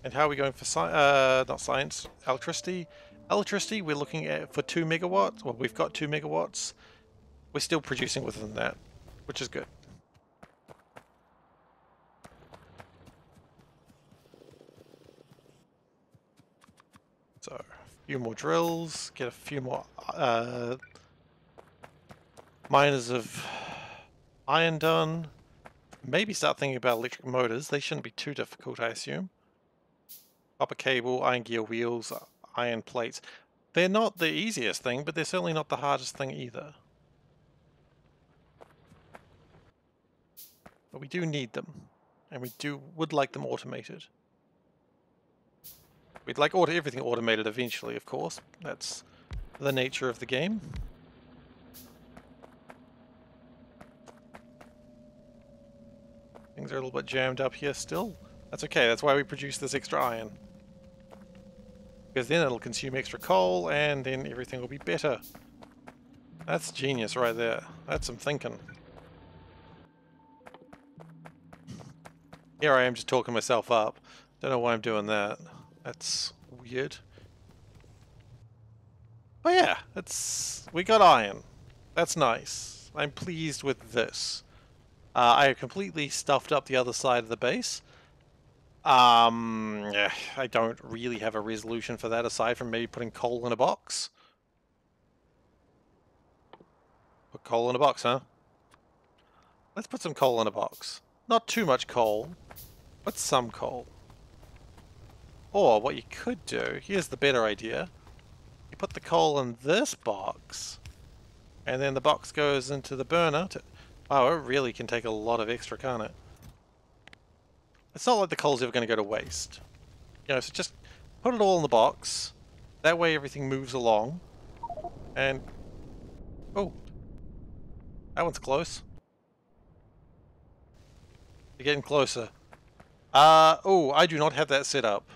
And how are we going for not science, electricity? Electricity, we're looking at for 2 megawatts. Well, we've got 2 megawatts. We're still producing within that, which is good. So, a few more drills, get a few more miners of iron done. Maybe start thinking about electric motors. They shouldn't be too difficult, I assume. Copper cable, iron gear wheels, iron plates. They're not the easiest thing, but they're certainly not the hardest thing either. But we do need them, and we would like them automated. We'd like everything automated eventually, of course. That's the nature of the game. Things are a little bit jammed up here still. That's okay, that's why we produce this extra iron. Because then it'll consume extra coal, and then everything will be better. That's genius right there. That's some thinking. Here I am just talking myself up. Don't know why I'm doing that. That's weird. But yeah, we got iron. That's nice. I'm pleased with this. I have completely stuffed up the other side of the base. I don't really have a resolution for that aside from maybe putting coal in a box. Put coal in a box, huh? Let's put some coal in a box. Not too much coal, but some coal. Or what you could do, here's the better idea. You put the coal in this box, and then the box goes into the burner. Wow, it really can take a lot of extra, can't it? It's not like the coal's ever going to go to waste. You know, so just put it all in the box. That way everything moves along. And... oh. That one's close. You're getting closer. Oh, I do not have that set up.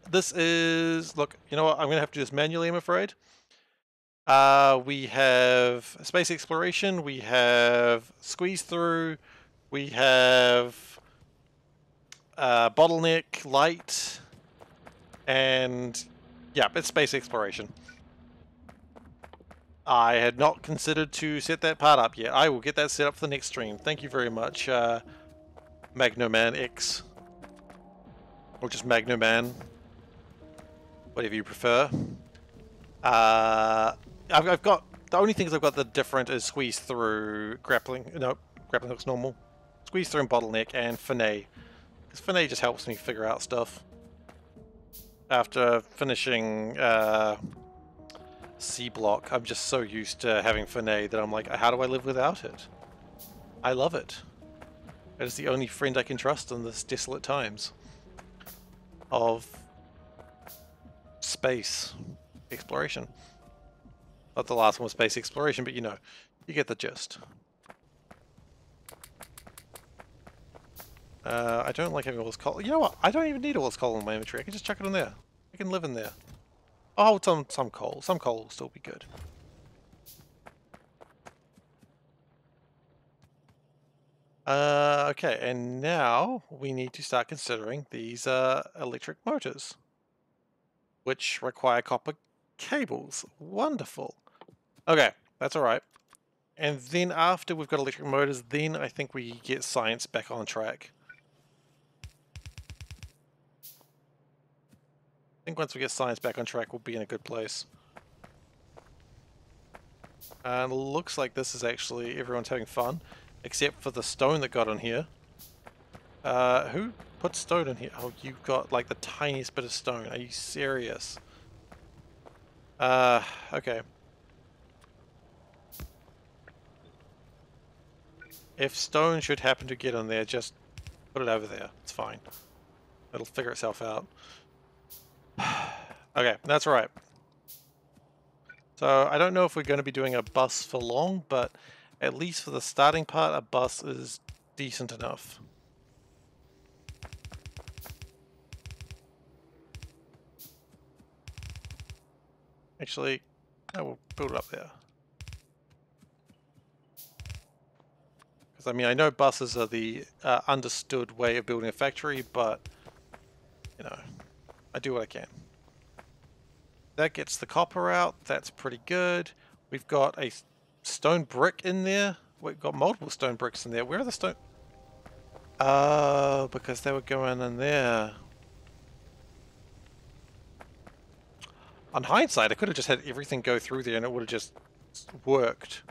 This is... look, you know what? I'm going to have to do this manually, I'm afraid. We have space exploration. We have squeeze through. We have... bottleneck, light, and yeah, it's space exploration. I had not considered to set that part up yet. I will get that set up for the next stream. Thank you very much, Magnoman X. Or just Magnoman. Whatever you prefer. I've got... the only things I've got that are different is squeeze through, grappling. No, grappling looks normal. Squeeze through and bottleneck, and finesse. Because finesse just helps me figure out stuff. After finishing C block. I'm just so used to having Finay that I'm like, how do I live without it? I love it. It is the only friend I can trust in this desolate times of space exploration. Not the last one was space exploration, but you know, you get the gist. I don't like having all this coal. You know what? I don't even need all this coal in my inventory. I can just chuck it in there. I can live in there. Oh, some coal. Some coal will still be good. Okay, and now we need to start considering these electric motors, which require copper cables. Wonderful. Okay, that's alright. And then after we've got electric motors, then I think we get science back on track. I think once we get science back on track, we'll be in a good place. And looks like this is actually everyone's having fun, except for the stone that got on here. Who put stone in here? Oh, you've got like the tiniest bit of stone. Are you serious? Okay. If stone should happen to get on there, just put it over there. It's fine. It'll figure itself out. Okay, that's right. So I don't know if we're going to be doing a bus for long, but at least for the starting part, a bus is decent enough. Actually, I will build it up there. Because I mean, I know buses are the understood way of building a factory, but you know, I do what I can. That gets the copper out. That's pretty good. We've got a stone brick in there. We've got multiple stone bricks in there. Where are the stone? Oh, because they were going in there. On hindsight, I could have just had everything go through there and it would have just worked.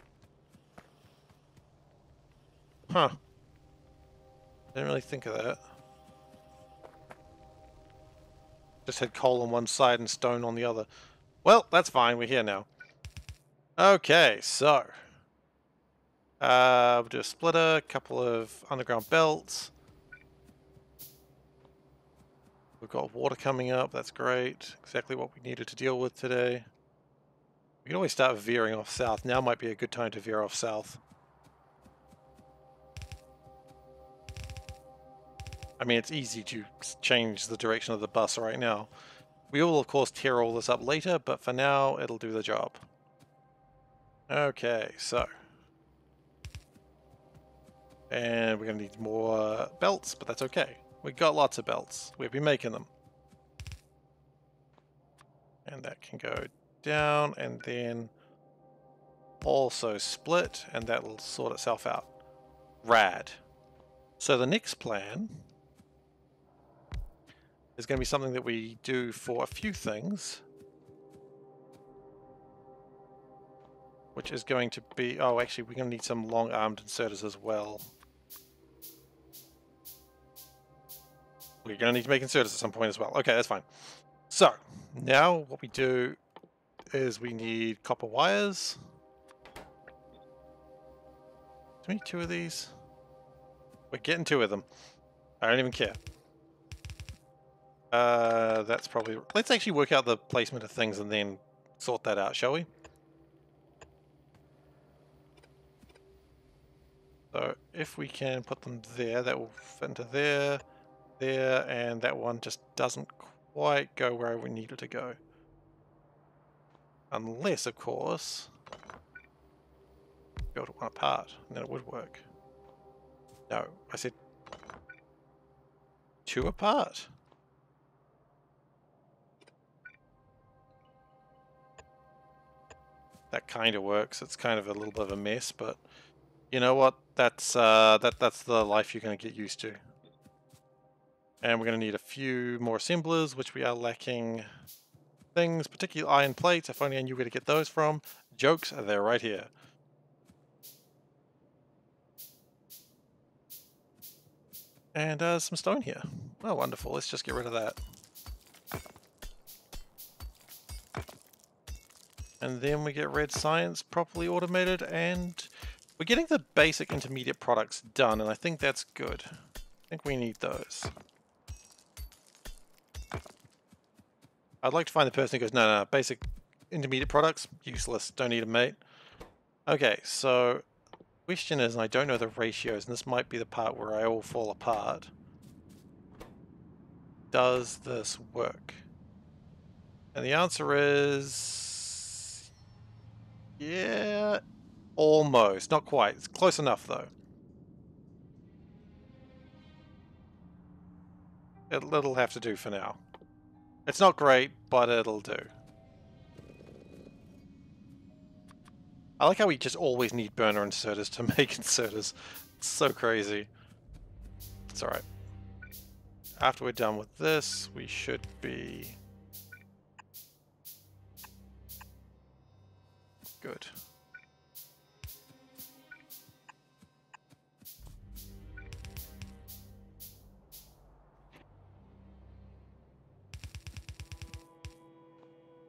Huh. Didn't really think of that. Just had coal on one side and stone on the other. Well, that's fine. We're here now. Okay, so we'll do a splitter, a couple of underground belts. We've got water coming up. That's great. Exactly what we needed to deal with today. We can always start veering off south. Now might be a good time to veer off south. I mean, it's easy to change the direction of the bus right now. We will, of course, tear all this up later, but for now, it'll do the job. Okay, so. And we're going to need more belts, but that's okay. We've got lots of belts. We've been making them. And that can go down, and then also split, and that will sort itself out. Rad. So the next plan is going to be something that we do for a few things, which is going to be, oh, actually we're going to need some long-armed inserters as well. We're going to need to make inserters at some point as well. Okay, that's fine. So now what we do is we need copper wires. Do we need 2 of these? We're getting 2 of them. I don't even care. That's probably... Let's actually work out the placement of things and then sort that out, shall we? So if we can put them there, that will fit into there, there, and that one just doesn't quite go where we need it to go. Unless, of course, build it one apart, and then it would work. No, I said 2 apart. That kind of works. It's kind of a little bit of a mess, but you know what? That's that's the life you're going to get used to. And we're going to need a few more assemblers, which we are lacking things, particularly iron plates. If only I knew where to get those from. Jokes, they're right here. And some stone here. Oh, wonderful. Let's just get rid of that. And then we get red science properly automated, and we're getting the basic intermediate products done, and I think that's good. I think we need those. I'd like to find the person who goes, no, basic intermediate products, useless, don't need them, mate. Okay, so question is, and I don't know the ratios, and this might be the part where I all fall apart. Does this work? And the answer is... yeah, almost. Not quite. It's close enough, though. It'll have to do for now. It's not great, but it'll do. I like how we just always need burner inserters to make inserters. It's so crazy. It's alright. After we're done with this, we should be... good.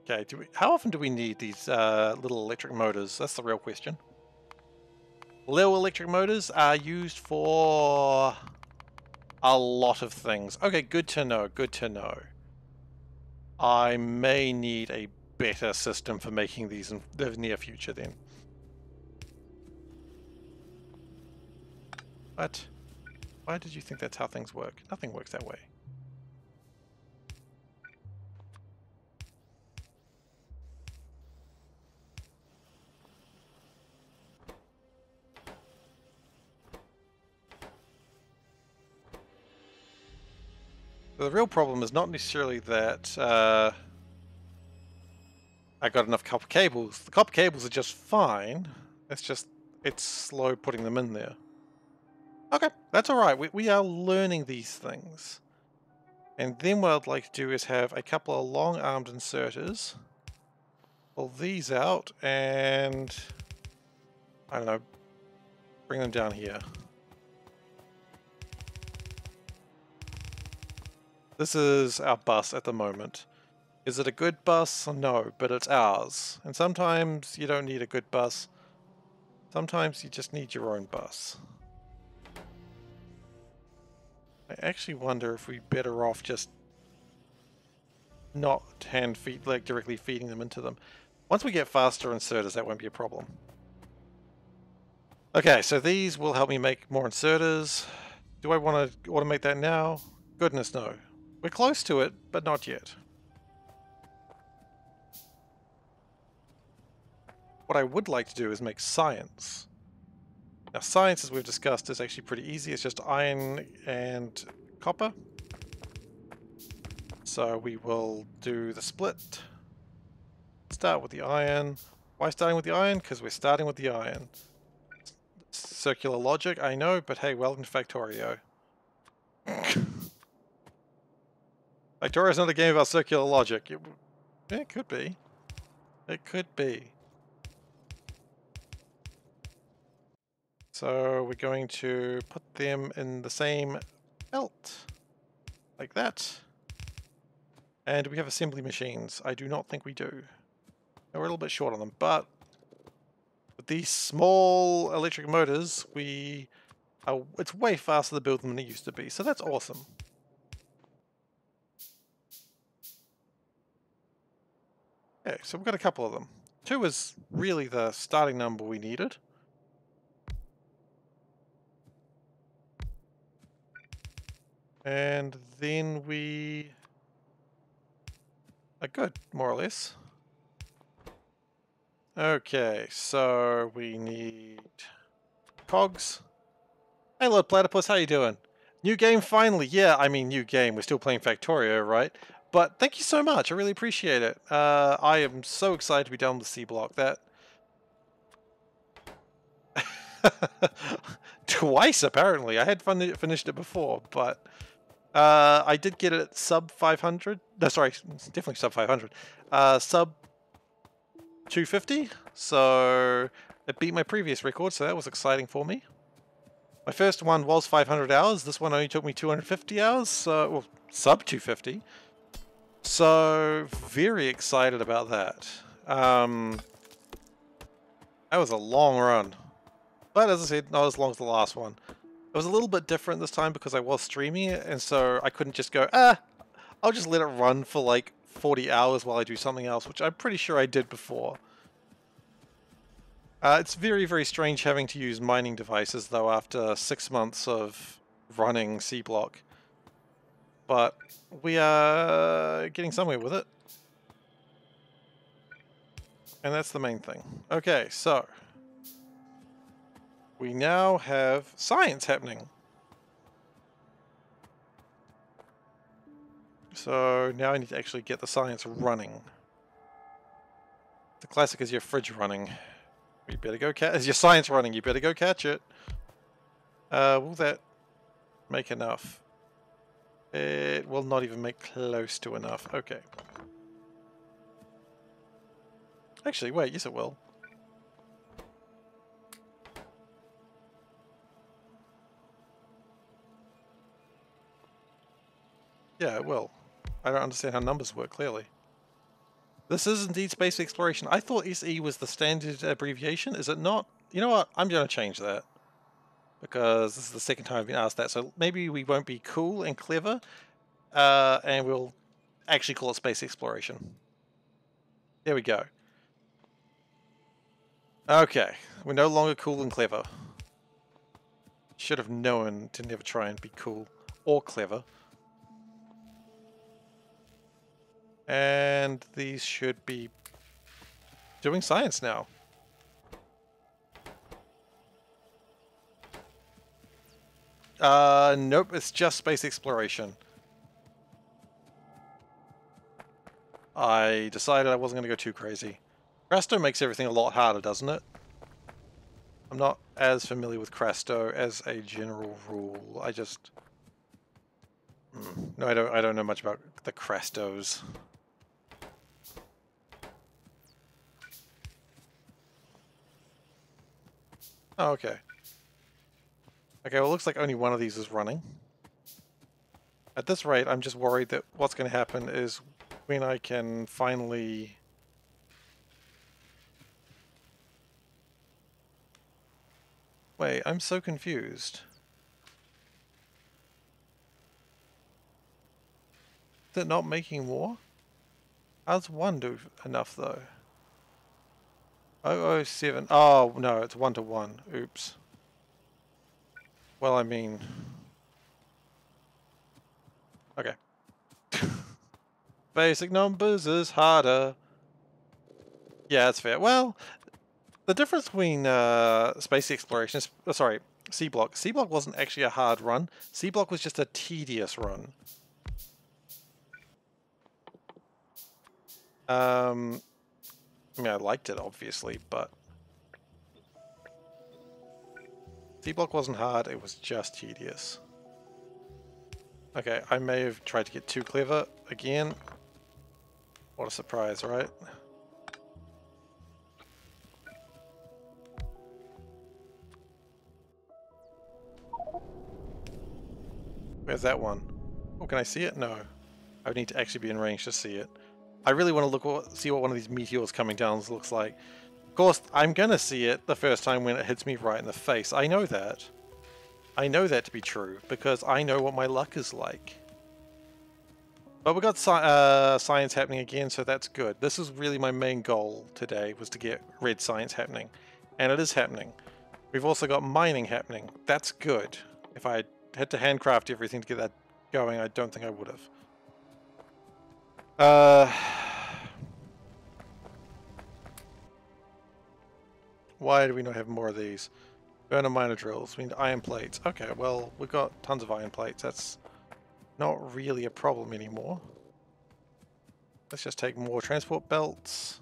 Okay, how often do we need these little electric motors? That's the real question. Little electric motors are used for a lot of things. Okay, good to know, good to know. I may need a better system for making these in the near future then. What? Why did you think that's how things work? Nothing works that way. The real problem is not necessarily that I got enough copper cables. The copper cables are just fine. It's just, it's slow putting them in there. Okay, that's alright. We are learning these things. And then what I'd like to do is have a couple of long-armed inserters. Pull these out and, I don't know, bring them down here. This is our bus at the moment. Is it a good bus? No, but it's ours. And sometimes you don't need a good bus. Sometimes you just need your own bus. I actually wonder if we're better off just not like directly feeding them into them. Once we get faster inserters, that won't be a problem. Okay, so these will help me make more inserters. Do I want to automate that now? Goodness no. We're close to it, but not yet. What I would like to do is make science. Now science, as we've discussed, is actually pretty easy. It's just iron and copper. So we will do the split. Start with the iron. Why starting with the iron? Because we're starting with the iron. Circular logic, I know, but hey, welcome to Factorio. Factorio's not a game about circular logic. It could be. It could be. So we're going to put them in the same belt. Like that. And do we have assembly machines? I do not think we do. We're a little bit short on them, but with these small electric motors, it's way faster to build them than it used to be, so that's awesome. Okay, so we've got a couple of them. 2 is really the starting number we needed. And then we are good, more or less. Okay, so we need cogs. Hey Lord Platypus, how you doing? New game finally. Yeah, I mean new game. We're still playing Factorio, right? But thank you so much. I really appreciate it. I am so excited to be done with the C block. That twice apparently. I had finished it before, but I did get it at sub 500. No, sorry, definitely sub 500. Sub 250. So it beat my previous record. So that was exciting for me. My first one was 500 hours. This one only took me 250 hours. So well, sub 250. So very excited about that. That was a long run. But as I said, not as long as the last one. It was a little bit different this time because I was streaming it, and so I couldn't just go, I'll just let it run for like 40 hours while I do something else, which I'm pretty sure I did before. It's very, very strange having to use mining devices, though, after 6 months of running C-Block. But we are getting somewhere with it. And that's the main thing. Okay, so we now have science happening. So now I need to actually get the science running. The classic is your fridge running. You better go catch. Is your science running? You better go catch it. Will that make enough? It will not even make close to enough. Okay. Actually, wait. Yes, it will. Yeah, it will. I don't understand how numbers work, clearly. This is indeed space exploration. I thought SE was the standard abbreviation. Is it not? You know what? I'm going to change that. Because this is the second time I've been asked that. So maybe we won't be cool and clever. And we'll actually call it space exploration. There we go. Okay. We're no longer cool and clever. Should have known to never try and be cool or clever. And these should be doing science now. Nope, it's just space exploration. I decided I wasn't going to go too crazy. Crasto makes everything a lot harder, doesn't it? I'm not as familiar with Crasto as a general rule. I just... No, I don't know much about the Crastos. Oh, okay. Okay, well, it looks like only one of these is running. At this rate, I'm just worried that what's going to happen is when I can finally... Wait, I'm so confused. Is it not making more? How does one do enough, though? 007. Oh, no, it's 1 to 1. Oops. Well, I mean... Okay. Basic numbers is harder. Yeah, that's fair. Well, the difference between space exploration is... Oh, sorry, C-Block. C-Block wasn't actually a hard run. C-Block was just a tedious run. I mean, I liked it, obviously, but... C-Block wasn't hard, it was just tedious. Okay, I may have tried to get too clever again. What a surprise, right? Where's that one? Oh, can I see it? No. I would need to actually be in range to see it. I really want to see what one of these meteors coming down looks like. Of course, I'm gonna see it the first time when it hits me right in the face. I know that. I know that to be true, because I know what my luck is like. But we got science happening again, so that's good. This is really my main goal today, was to get red science happening. And it is happening. We've also got mining happening. That's good. If I had to handcraft everything to get that going, I don't think I would have. Why do we not have more of these? Burner miner drills. We need iron plates. Okay, well, we've got tons of iron plates. That's not really a problem anymore. Let's just take more transport belts.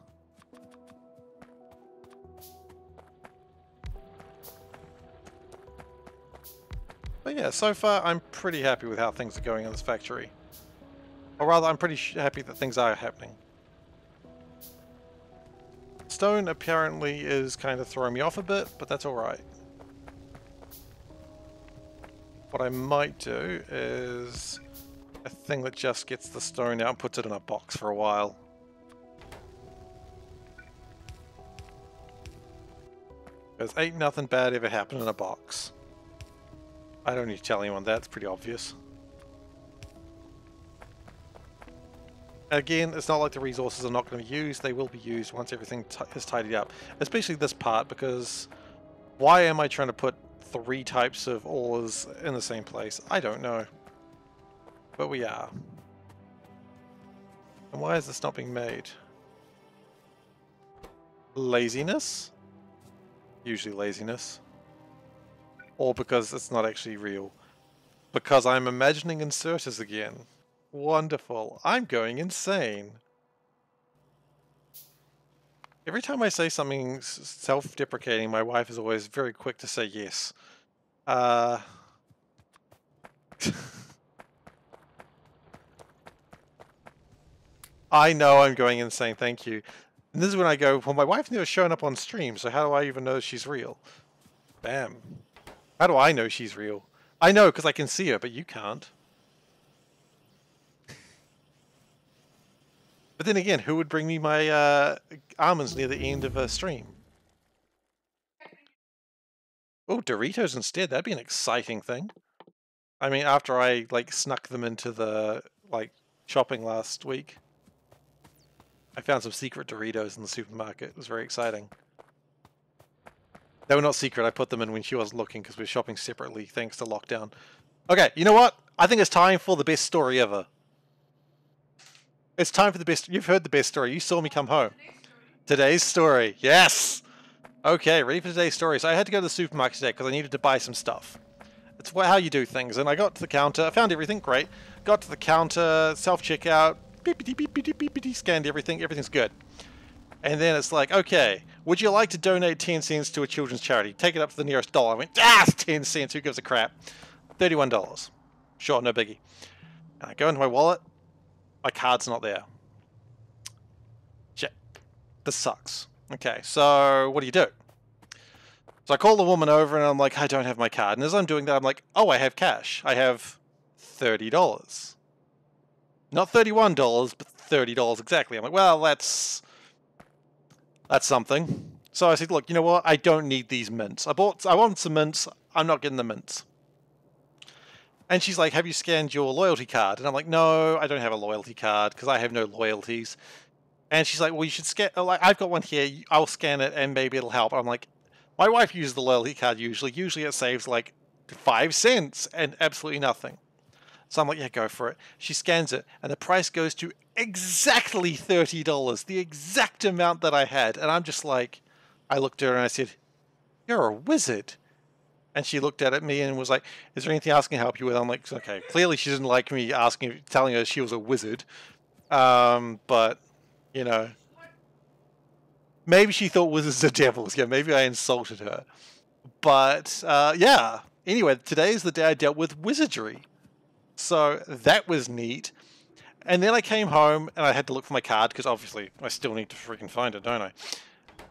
But yeah, so far I'm pretty happy with how things are going in this factory. Or rather, I'm pretty happy that things are happening. Stone apparently is kind of throwing me off a bit, but that's alright. What I might do is a thing that just gets the stone out and puts it in a box for a while. Because ain't nothing bad ever happened in a box. I don't need to tell anyone that, it's pretty obvious. Again, it's not like the resources are not going to be used, they will be used once everything is tidied up. Especially this part, because why am I trying to put 3 types of ores in the same place? I don't know. But we are. And why is this not being made? Laziness? Usually laziness. Or because it's not actually real. Because I'm imagining inserters again. Wonderful. I'm going insane. Every time I say something self-deprecating, my wife is always very quick to say yes. I know I'm going insane, thank you. And this is when I go, well, my wife's never shown up on stream, so how do I even know she's real? Bam. How do I know she's real? I know because I can see her, but you can't. But then again, who would bring me my almonds near the end of a stream? Oh, Doritos instead. That'd be an exciting thing. I mean, after I like snuck them into the shopping last week, I found some secret Doritos in the supermarket. It was very exciting. They were not secret. I put them in when she wasn't looking because we were shopping separately thanks to lockdown. Okay, you know what? I think it's time for the best story ever. It's time for the best. You've heard the best story. You saw me come home. Today's story. Yes! Okay, ready for today's story. So I had to go to the supermarket today because I needed to buy some stuff. It's how you do things. And I got to the counter. I found everything. Great. Got to the counter. Self-checkout. Beepity, beepity, beepity. Scanned everything. Everything's good. And then it's like, okay, would you like to donate 10 cents to a children's charity? Take it up to the nearest dollar. I went, it's 10 cents. Who gives a crap? $31. Sure, no biggie. And I go into my wallet. My card's not there. Shit. This sucks. Okay, so what do you do? So I call the woman over and I'm like, I don't have my card. And as I'm doing that, I'm like, oh, I have cash. I have $30. Not $31, but $30 exactly. I'm like, well, that's something. So I said, look, you know what? I don't need these mints. I want some mints. I'm not getting the mints. And she's like, have you scanned your loyalty card? And I'm like, no, I don't have a loyalty card because I have no loyalties. And she's like, well, you should scan. Like, I've got one here. I'll scan it and maybe it'll help. I'm like, my wife uses the loyalty card usually. Usually it saves like 5 cents and absolutely nothing. So I'm like, yeah, go for it. She scans it and the price goes to exactly $30, the exact amount that I had. And I'm just like, I looked at her and I said, you're a wizard. And she looked at me and was like, is there anything else I can help you with? I'm like, okay, clearly she didn't like me telling her she was a wizard. But, you know, maybe she thought wizards are devils. Yeah, maybe I insulted her. But, yeah. Anyway, today is the day I dealt with wizardry. So that was neat. And then I came home and I had to look for my card because obviously I still need to freaking find it, don't I?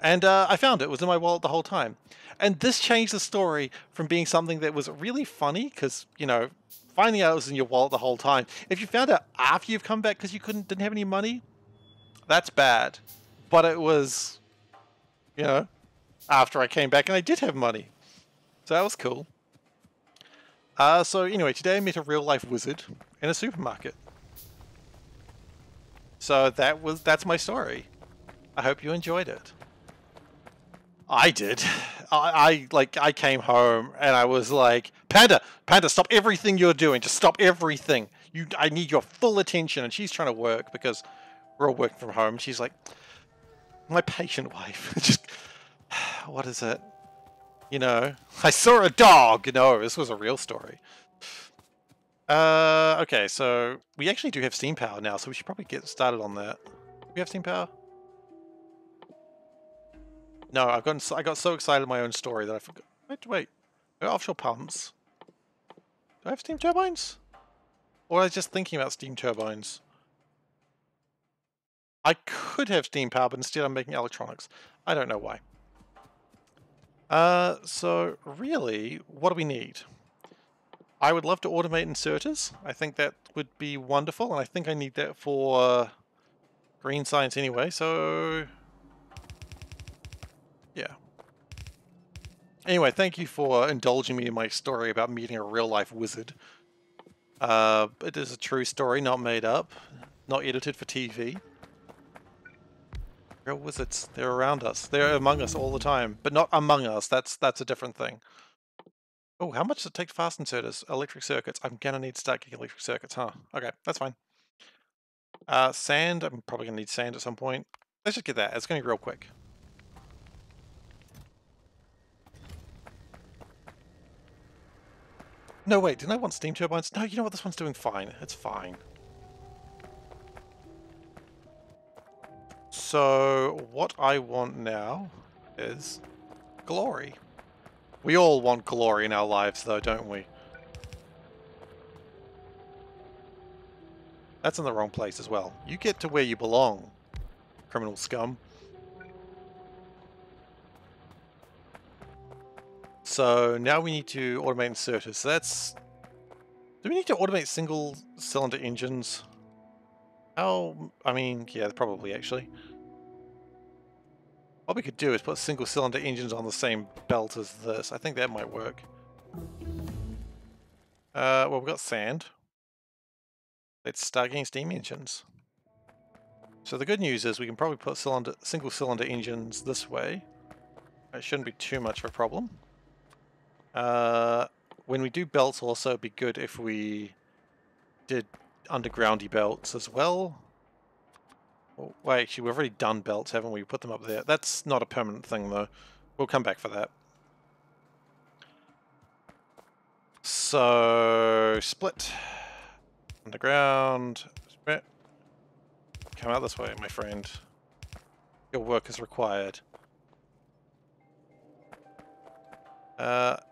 And I found it. It was in my wallet the whole time. And this changed the story from being something that was really funny because, you know, finding out it was in your wallet the whole time. If you found out after you've come back because you didn't have any money, that's bad. But it was, you know, after I came back and I did have money. So that was cool. So anyway, today I met a real life wizard in a supermarket. So that's my story. I hope you enjoyed it. I did. I came home and I was like, Panda, stop everything you're doing. Just stop everything. I need your full attention. And she's trying to work because we're all working from home. She's like, my patient wife. Just, what is it? You know, I saw a dog. No, this was a real story. Okay, so we actually do have steam power now, so we should probably get started on that. Do we have steam power? No, I got so excited in my own story that I forgot. Wait. Offshore pumps. Do I have steam turbines? Or was I just thinking about steam turbines? I could have steam power, but instead I'm making electronics. I don't know why. So really, what do we need? I would love to automate inserters. I think that would be wonderful, and I think I need that for green science anyway, so yeah. Anyway, thank you for indulging me in my story about meeting a real-life wizard. It is a true story, not made up, not edited for TV. Real wizards, they're around us. They're among us all the time, but not among us. That's a different thing. Oh, how much does it take to fast inserters? Electric circuits. I'm gonna need to start getting electric circuits, huh? Okay, that's fine. Sand. I'm probably gonna need sand at some point. Let's just get that. It's gonna be real quick. No, wait, didn't I want steam turbines? No, you know what? This one's doing fine. It's fine. So, what I want now is glory. We all want glory in our lives, though, don't we? That's in the wrong place as well. You get to where you belong, criminal scum. So, now we need to automate inserters. So that's... Do we need to automate single-cylinder engines? How... I mean, yeah, probably, actually. What we could do is put single-cylinder engines on the same belt as this. I think that might work. Well, we've got sand. Let's start getting steam engines. So the good news is we can probably put single-cylinder engines this way. It shouldn't be too much of a problem. When we do belts, also it'd be good if we did undergroundy belts as well. Oh, wait, actually, we've already done belts, haven't we? Put them up there. That's not a permanent thing, though. We'll come back for that. So, split. Underground. Split. Come out this way, my friend. Your work is required.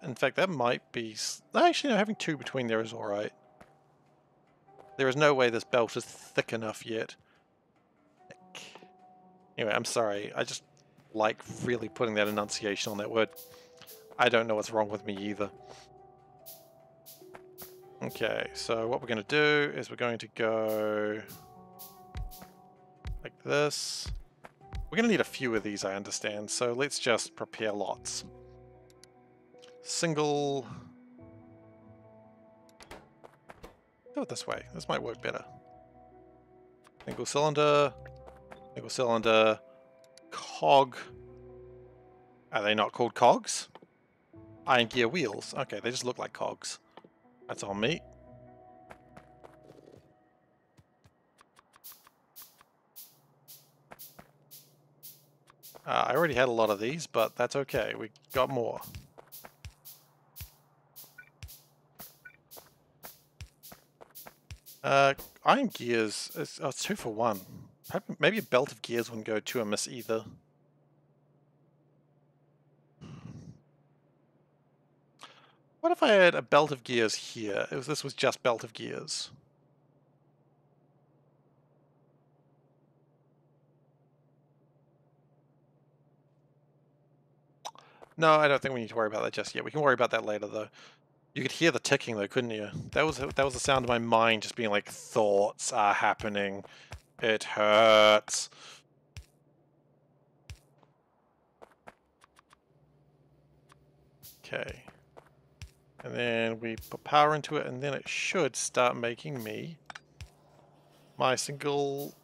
In fact, that might be... Actually, no, having two between there is alright. There is no way this belt is thick enough yet. Anyway, I'm sorry. I just like really putting that enunciation on that word. I don't know what's wrong with me either. Okay, so what we're going to do is we're going to go like this. We're going to need a few of these, I understand, so let's just prepare lots. Single... Do it this way. This might work better. Single cylinder, cog. Are they not called cogs? Iron gear wheels. Okay, they just look like cogs. That's on me. I already had a lot of these, but that's okay. We got more. Iron gears. It's 2 for 1. Maybe a belt of gears wouldn't go too amiss either. What if I had a belt of gears here? If this was just belt of gears. No, I don't think we need to worry about that just yet. We can worry about that later, though. You could hear the ticking, though, couldn't you? That was the sound of my mind just being like, thoughts are happening. It hurts. Okay. And then we put power into it, and then it should start making me my single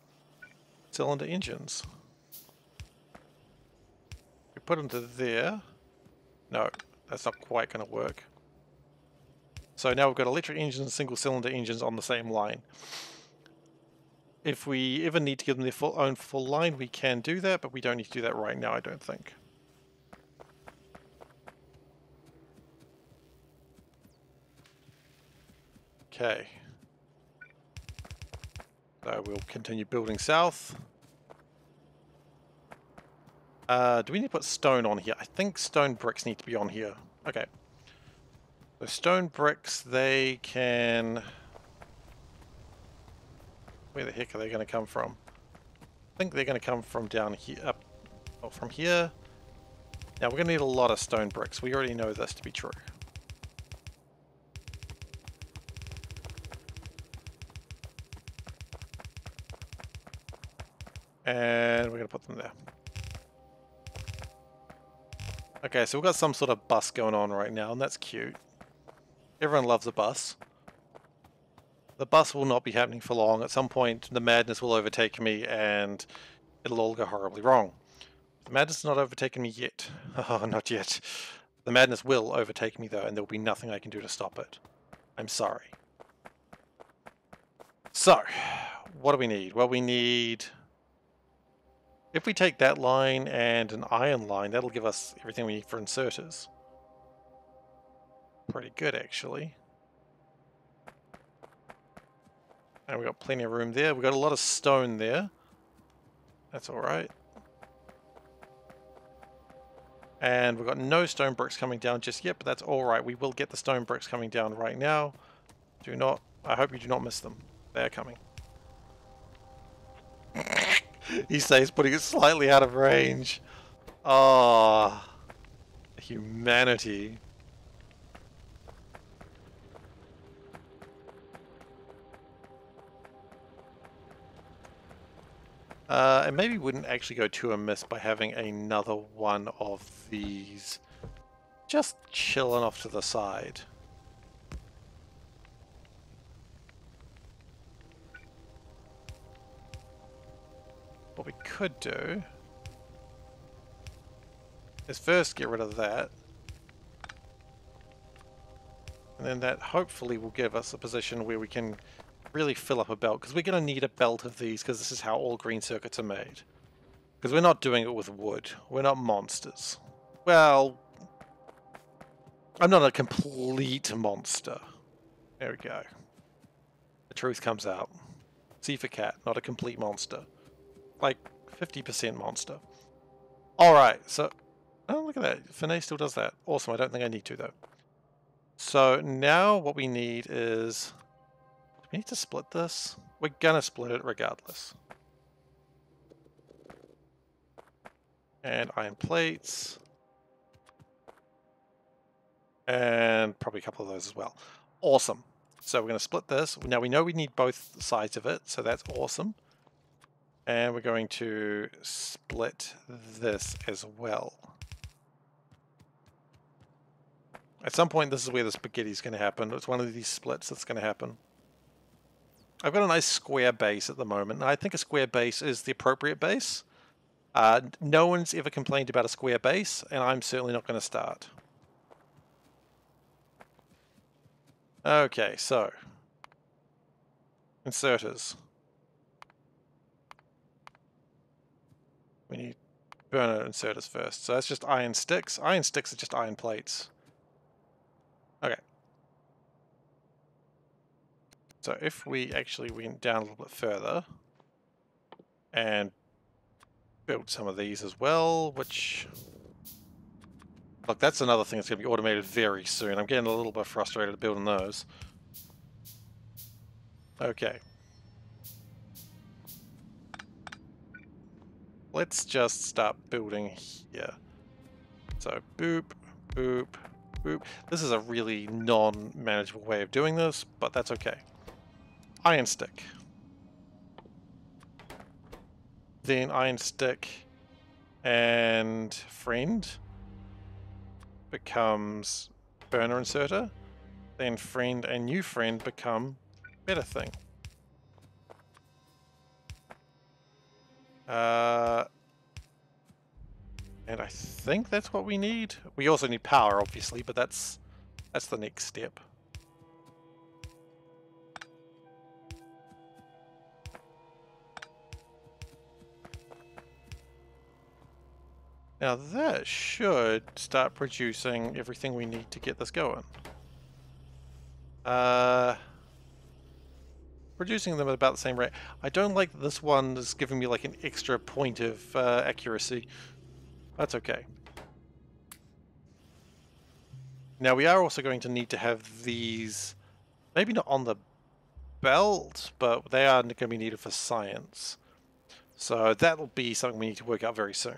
cylinder engines. We put them to there. No, that's not quite going to work. So now we've got electric engines and single cylinder engines on the same line. If we ever need to give them their own full line, we can do that, but we don't need to do that right now, I don't think. Okay. So we'll continue building south. Do we need to put stone on here? I think stone bricks need to be on here. Okay. So stone bricks, they can... Where the heck are they going to come from? I think they're going to come from down here, up, or from here. Now we're going to need a lot of stone bricks. We already know this to be true. And we're going to put them there. Okay, so we've got some sort of bus going on right now, and that's cute. Everyone loves a bus. The bus will not be happening for long. At some point, the madness will overtake me, and it'll all go horribly wrong. The madness has not overtaken me yet. Oh, not yet. The madness will overtake me, though, and there will be nothing I can do to stop it. I'm sorry. So, what do we need? Well, we need... If we take that line and an iron line, that'll give us everything we need for inserters. Pretty good, actually. And we've got plenty of room there. We've got a lot of stone there. That's alright. And we've got no stone bricks coming down just yet, but that's alright. We will get the stone bricks coming down right now. Do not... I hope you do not miss them. They're coming. He says putting it slightly out of range. Ah, humanity. And maybe wouldn't actually go too amiss by having another one of these just chilling off to the side. What we could do is first get rid of that. And then that hopefully will give us a position where we can really fill up a belt, because we're going to need a belt of these, because this is how all green circuits are made. Because we're not doing it with wood. We're not monsters. Well, I'm not a complete monster. There we go. The truth comes out. SeiferKatt, not a complete monster. Like 50% monster. Alright, so... Oh, look at that. Finet still does that. Awesome, I don't think I need to, though. So now what we need is... Do we need to split this? We're gonna split it regardless. And iron plates. And probably a couple of those as well. Awesome. So we're going to split this. Now we know we need both sides of it, so that's awesome. And we're going to split this as well. At some point, this is where the spaghetti is going to happen. It's one of these splits that's going to happen. I've got a nice square base at the moment, and I think a square base is the appropriate base. No one's ever complained about a square base, and I'm certainly not going to start. Okay, so inserters. We need burner inserters first. So that's just iron sticks. Iron sticks are just iron plates. Okay. So if we actually went down a little bit further and built some of these as well, which... Look, that's another thing that's going to be automated very soon. I'm getting a little bit frustrated building those. Okay. Let's just start building here. So, boop, boop, boop. This is a really non-manageable way of doing this, but that's okay. Iron stick. Then iron stick and friend becomes burner inserter. Then friend and new friend become better thing. And I think that's what we need. We also need power, obviously, but that's the next step. Now that should start producing everything we need to get this going. Producing them at about the same rate. I don't like that this one is giving me like an extra point of accuracy. That's okay. Now we are also going to need to have these, maybe not on the belt, but they are going to be needed for science. So that'll be something we need to work out very soon.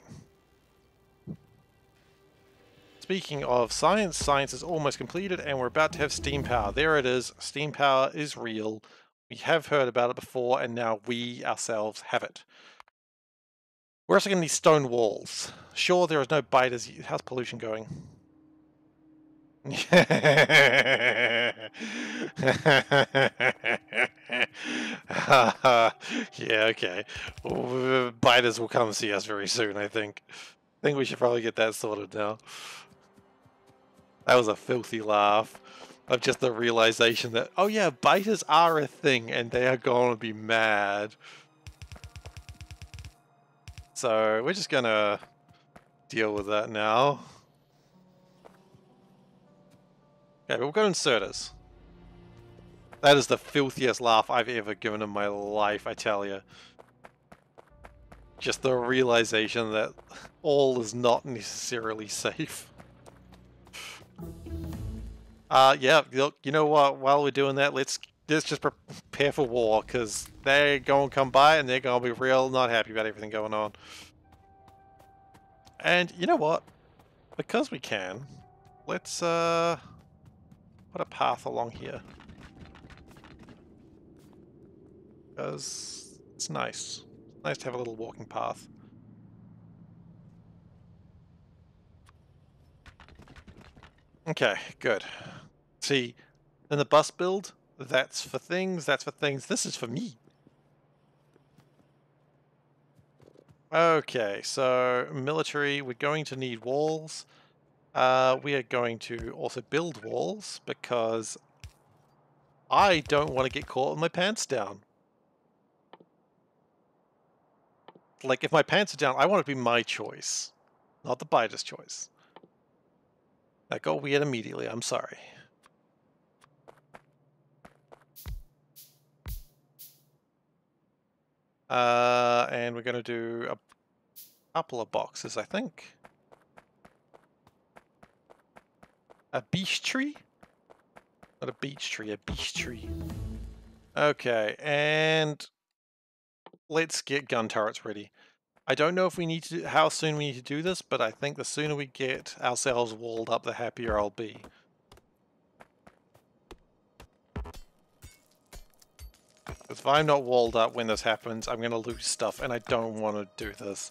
Speaking of science, science is almost completed and we're about to have steam power. There it is. Steam power is real. We have heard about it before and now we ourselves have it. We're also going to need stone walls. Sure, there is no biters. How's pollution going? Yeah, okay. Biters will come see us very soon, I think. I think we should probably get that sorted now. That was a filthy laugh of just the realization that, oh yeah, biters are a thing and they are going to be mad. So we're just going to deal with that now. Okay, we'll go inserters. That is the filthiest laugh I've ever given in my life, I tell you. Just the realization that all is not necessarily safe. Yeah, look, you know what, while we're doing that, let's just prepare for war, because they're going to come by and they're going to be real not happy about everything going on. And you know what? Because we can, let's put a path along here. Because it's nice. It's nice to have a little walking path. Okay, good. See, in the bus build, that's for things, that's for things. This is for me. Okay, so military, we're going to need walls. We are going to also build walls because I don't want to get caught with my pants down. Like, if my pants are down, I want it to be my choice, not the biter's choice. That got weird immediately, I'm sorry. And we're going to do a couple of boxes, I think. A beech tree? Not a beech tree, a beech tree. Okay, and let's get gun turrets ready. I don't know if we need to, how soon we need to do this, but I think the sooner we get ourselves walled up, the happier I'll be. If I'm not walled up when this happens, I'm going to lose stuff, and I don't want to do this.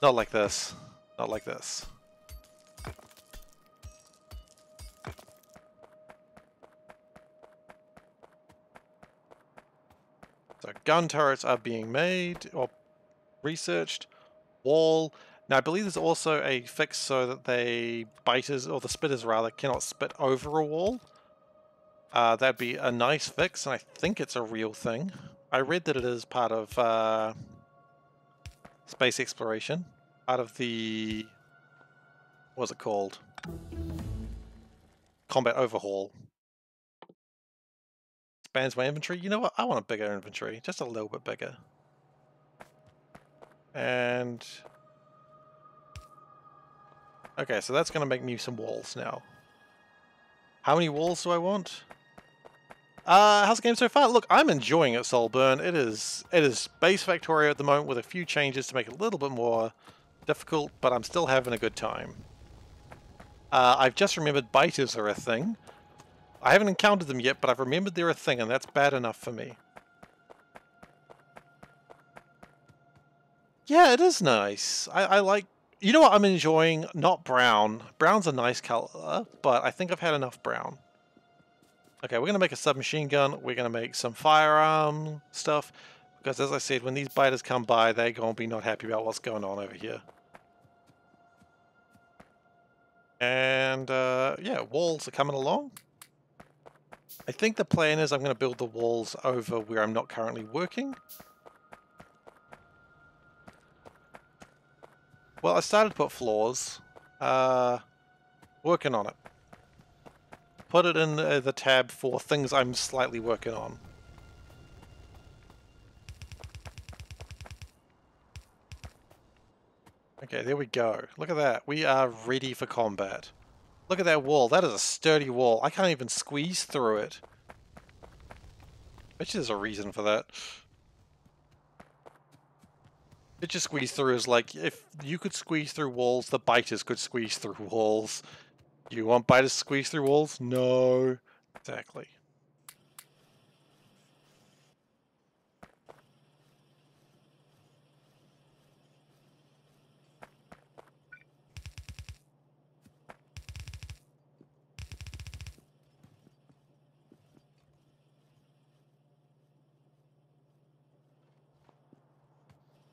Not like this. Not like this. So gun turrets are being made, or researched. Wall. Now I believe there's also a fix so that they biters, or the spitters rather, cannot spit over a wall. That'd be a nice fix, and I think it's a real thing. I read that it is part of space exploration. Part of the... what's it called? Combat overhaul. Expands my inventory. You know what? I want a bigger inventory. Just a little bit bigger. And... okay, so that's going to make me some walls now. How many walls do I want? How's the game so far? Look, I'm enjoying it, Soulburn. It is base Factorio at the moment with a few changes to make it a little bit more difficult, but I'm still having a good time. I've just remembered biters are a thing. I haven't encountered them yet, but I've remembered they're a thing, and that's bad enough for me. Yeah, it is nice. I like... you know what I'm enjoying? Not brown. Brown's a nice color, but I think I've had enough brown. Okay, we're going to make a submachine gun. We're going to make some firearm stuff. Because as I said, when these biters come by, they're going to be not happy about what's going on over here. And, yeah, walls are coming along. I think the plan is I'm going to build the walls over where I'm not currently working. Well, I started to put floors. Working on it. Put it in the tab for things I'm slightly working on. Okay, there we go. Look at that. We are ready for combat. Look at that wall. That is a sturdy wall. I can't even squeeze through it. Bet you there's a reason for that. It just squeeze through is like, if you could squeeze through walls, the biters could squeeze through walls. You want biters to squeeze through walls? No. Exactly.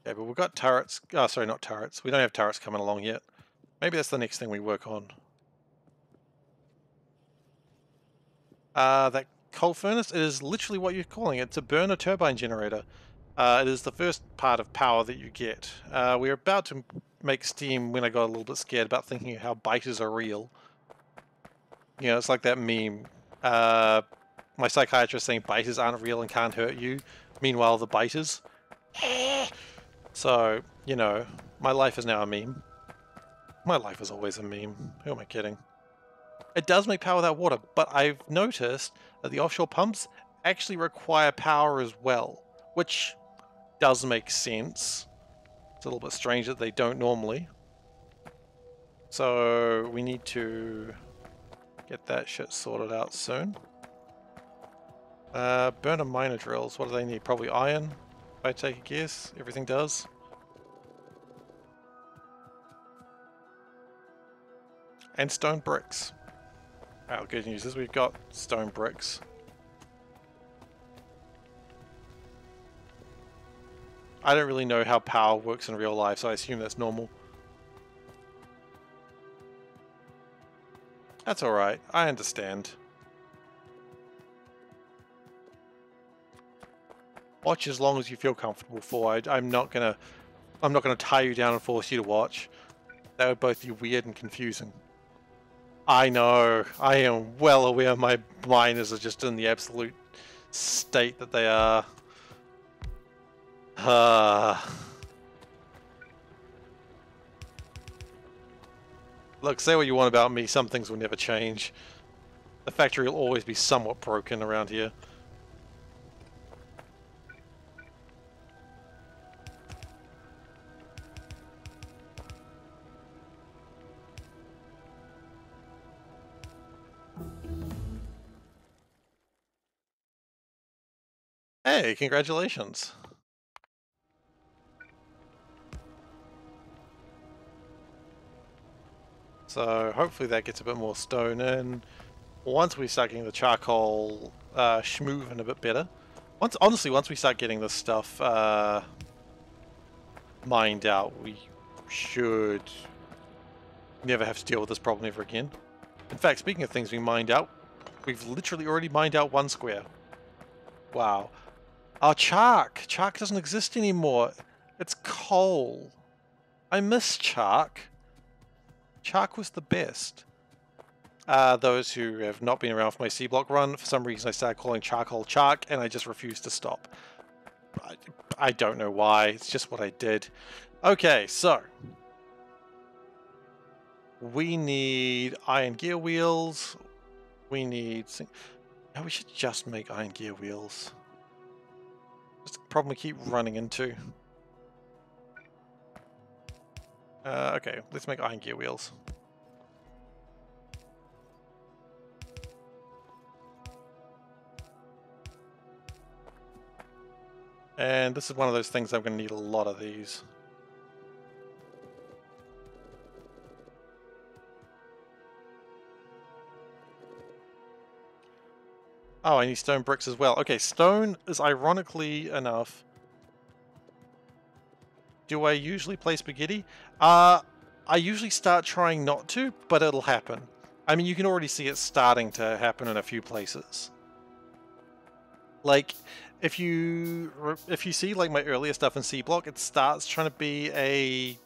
Yeah, but we've got turrets. Oh, sorry, not turrets. We don't have turrets coming along yet. Maybe that's the next thing we work on. That coal furnace is literally what you're calling it. It's a burner turbine generator. It is the first part of power that you get. We're about to make steam when I got a little bit scared about thinking how biters are real. You know, it's like that meme. My psychiatrist saying biters aren't real and can't hurt you. Meanwhile, the biters. So, you know, my life is now a meme. My life is always a meme. Who am I kidding? It does make power without water, but I've noticed that the offshore pumps actually require power as well, which does make sense. It's a little bit strange that they don't normally. So we need to get that shit sorted out soon. Burner miner drills, what do they need? Probably iron, if I take a guess. Everything does. And stone bricks. Wow, good news is we've got stone bricks. I don't really know how power works in real life, so I assume that's normal. That's alright, I understand. Watch as long as you feel comfortable for. I'm not gonna tie you down and force you to watch. That would both be weird and confusing. I know, I am well aware my miners are just in the absolute state that they are. Look, say what you want about me, some things will never change. The factory will always be somewhat broken around here. Hey, congratulations. So hopefully that gets a bit more stone in. Once we start getting the charcoal schmooving a bit better. Honestly, once we start getting this stuff mined out, we should never have to deal with this problem ever again. In fact, speaking of things we mined out, we've literally already mined out one square. Wow. Oh, chark! Chark doesn't exist anymore. It's coal. I miss chark. Chark was the best. Those who have not been around for my C-block run, for some reason I started calling charcoal chark, and I just refused to stop. I don't know why, it's just what I did. Okay, so we need iron gear wheels. We need... No, we should just make iron gear wheels. That's the problem we keep running into. Okay, let's make iron gear wheels. And this is one of those things I'm going to need a lot of these. Oh, I need stone bricks as well. Okay, stone is ironically enough. Do I usually play spaghetti? I usually start trying not to, but it'll happen. I mean, you can already see it starting to happen in a few places. Like, if you see like my earlier stuff in C block, it starts trying to be a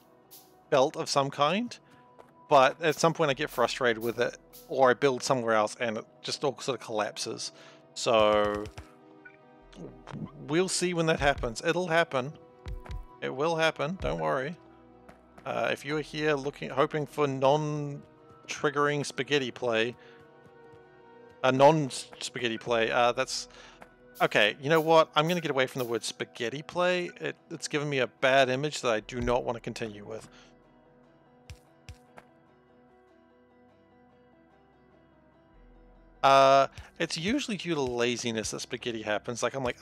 belt of some kind, but at some point I get frustrated with it, or I build somewhere else and it just all sort of collapses. So we'll see when that happens. It'll happen. It will happen. Don't worry. If you're here hoping for non-triggering spaghetti play, non-spaghetti play, that's... Okay, you know what? I'm going to get away from the word spaghetti play. It's given me a bad image that I do not want to continue with. It's usually due to laziness that spaghetti happens. Like, I'm like,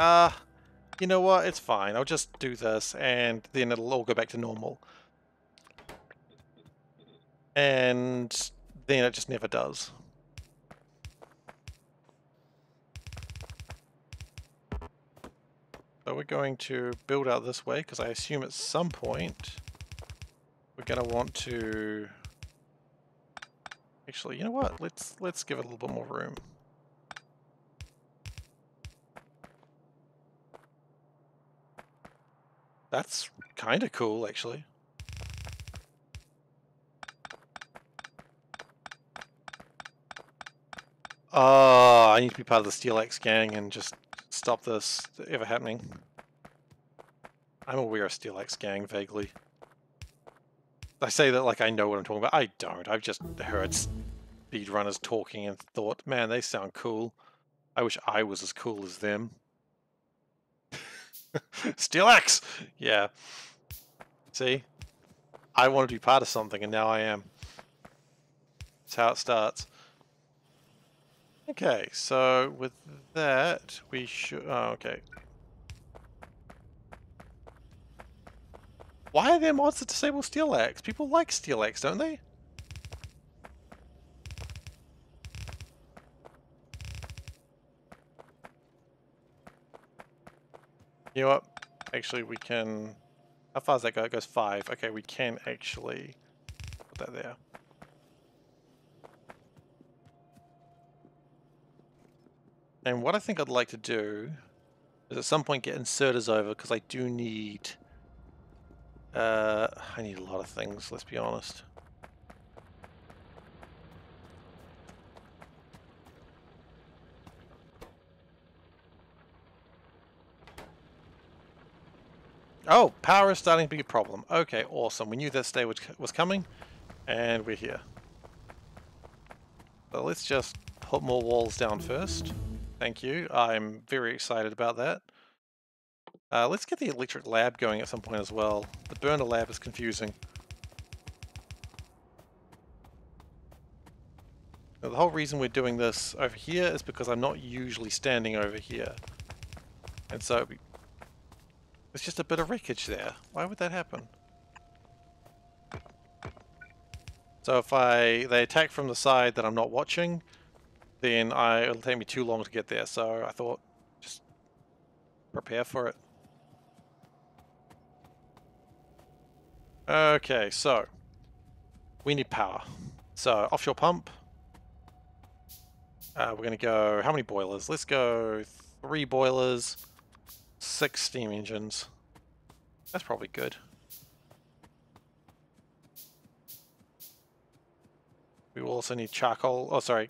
you know what? It's fine. I'll just do this, and then it'll all go back to normal. And then it just never does. So we're going to build out this way because I assume at some point we're going to want to... Actually, you know what? Let's give it a little bit more room. That's kind of cool, actually. Oh, I need to be part of the SteelX gang and just stop this ever happening. I'm aware of SteelX gang vaguely. I say that like I know what I'm talking about. I don't. I've just heard speedrunners talking and thought, man, they sound cool. I wish I was as cool as them. SteelX! Yeah. See? I wanted to be part of something and now I am. That's how it starts. Okay, so with that, we should... Oh, okay. Why are there mods that disable SteelX? People like SteelX, don't they? You know what? Actually, we can... How far does that go? It goes 5. Okay, we can actually put that there. And what I think I'd like to do is at some point get inserters over, because I do need... I need a lot of things, let's be honest. Oh, power is starting to be a problem. Okay, awesome. We knew this day was coming, and we're here. So let's just put more walls down first. Thank you. I'm very excited about that. Let's get the electric lab going at some point as well. The burner lab is confusing. Now, the whole reason we're doing this over here is because I'm not usually standing over here. And so there's just a bit of wreckage there. Why would that happen? So if they attack from the side that I'm not watching, then it'll take me too long to get there. So I thought, just prepare for it. Okay, so we need power. So offshore pump. We're going to go, how many boilers? Let's go 3 boilers, 6 steam engines. That's probably good. We will also need charcoal. Oh, sorry.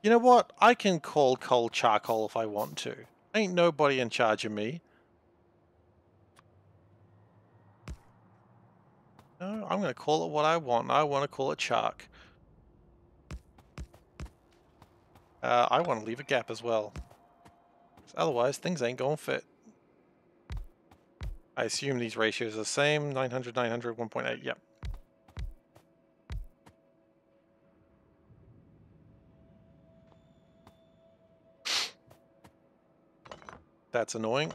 You know what? I can call coal charcoal if I want to. Ain't nobody in charge of me. No, I'm going to call it what I want. I want to call it chark. I want to leave a gap as well. Otherwise, things ain't going fit. I assume these ratios are the same. 900, 900, 1.8. Yep. That's annoying.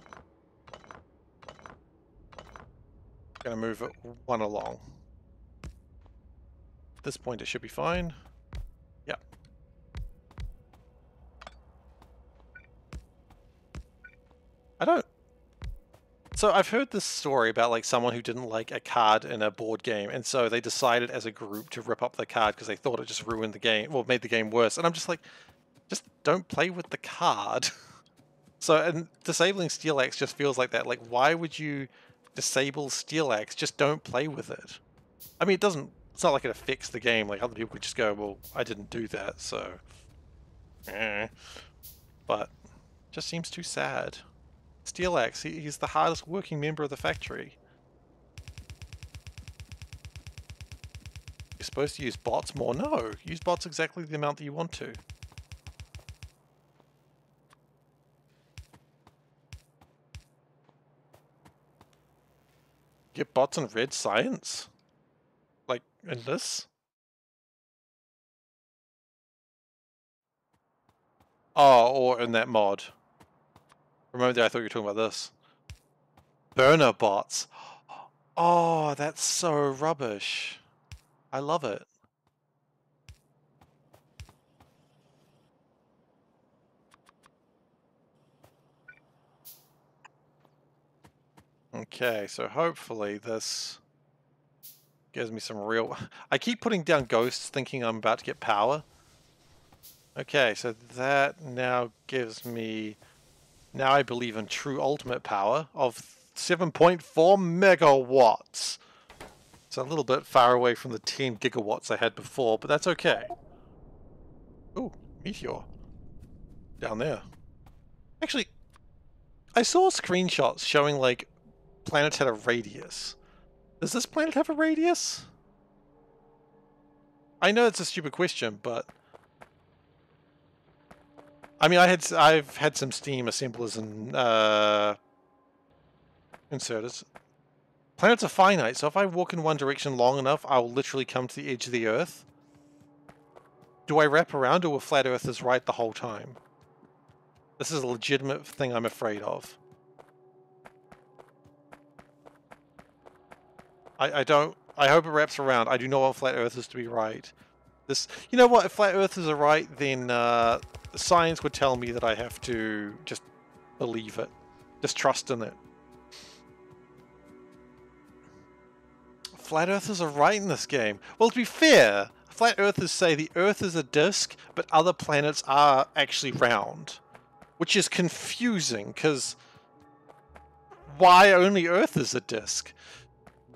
Gonna move it 1 along. At this point, it should be fine. Yeah. I don't... So I've heard this story about like someone who didn't like a card in a board game, and so they decided as a group to rip up the card because they thought it just ruined the game, or made the game worse. And I'm just like, just don't play with the card. So, and disabling Steel Axe just feels like that. Like, why would you disable Steel Axe? Just don't play with it. I mean, it's not like it affects the game. Like, other people could just go, well, I didn't do that, so... But, just seems too sad. Steel Axe, he's the hardest working member of the factory. You're supposed to use bots more? No, use bots exactly the amount that you want to. Get bots in red science? Like, in this? Oh, or in that mod. Remember, I thought you were talking about this. Burner bots. Oh, that's so rubbish. I love it. Okay, so hopefully this gives me some real... I keep putting down ghosts thinking I'm about to get power. Okay, so that now gives me... Now I believe in true ultimate power of 7.4 megawatts. It's a little bit far away from the 10 gigawatts I had before, but that's okay. Ooh, meteor. Down there. Actually, I saw screenshots showing, like, planets had a radius. Does this planet have a radius? I know it's a stupid question, but... I mean, I've had some steam assemblers and inserters. Planets are finite, so if I walk in one direction long enough, I will literally come to the edge of the Earth. Do I wrap around, or will flat Earth is right the whole time? This is a legitimate thing I'm afraid of. I hope it wraps around. I do not want flat Earthers to be right. You know what? If flat Earthers are right, then science would tell me that I have to just believe it. Just trust in it. Flat Earthers are right in this game. Well, to be fair, flat Earthers say the Earth is a disk, but other planets are actually round. Which is confusing, because why only Earth is a disk?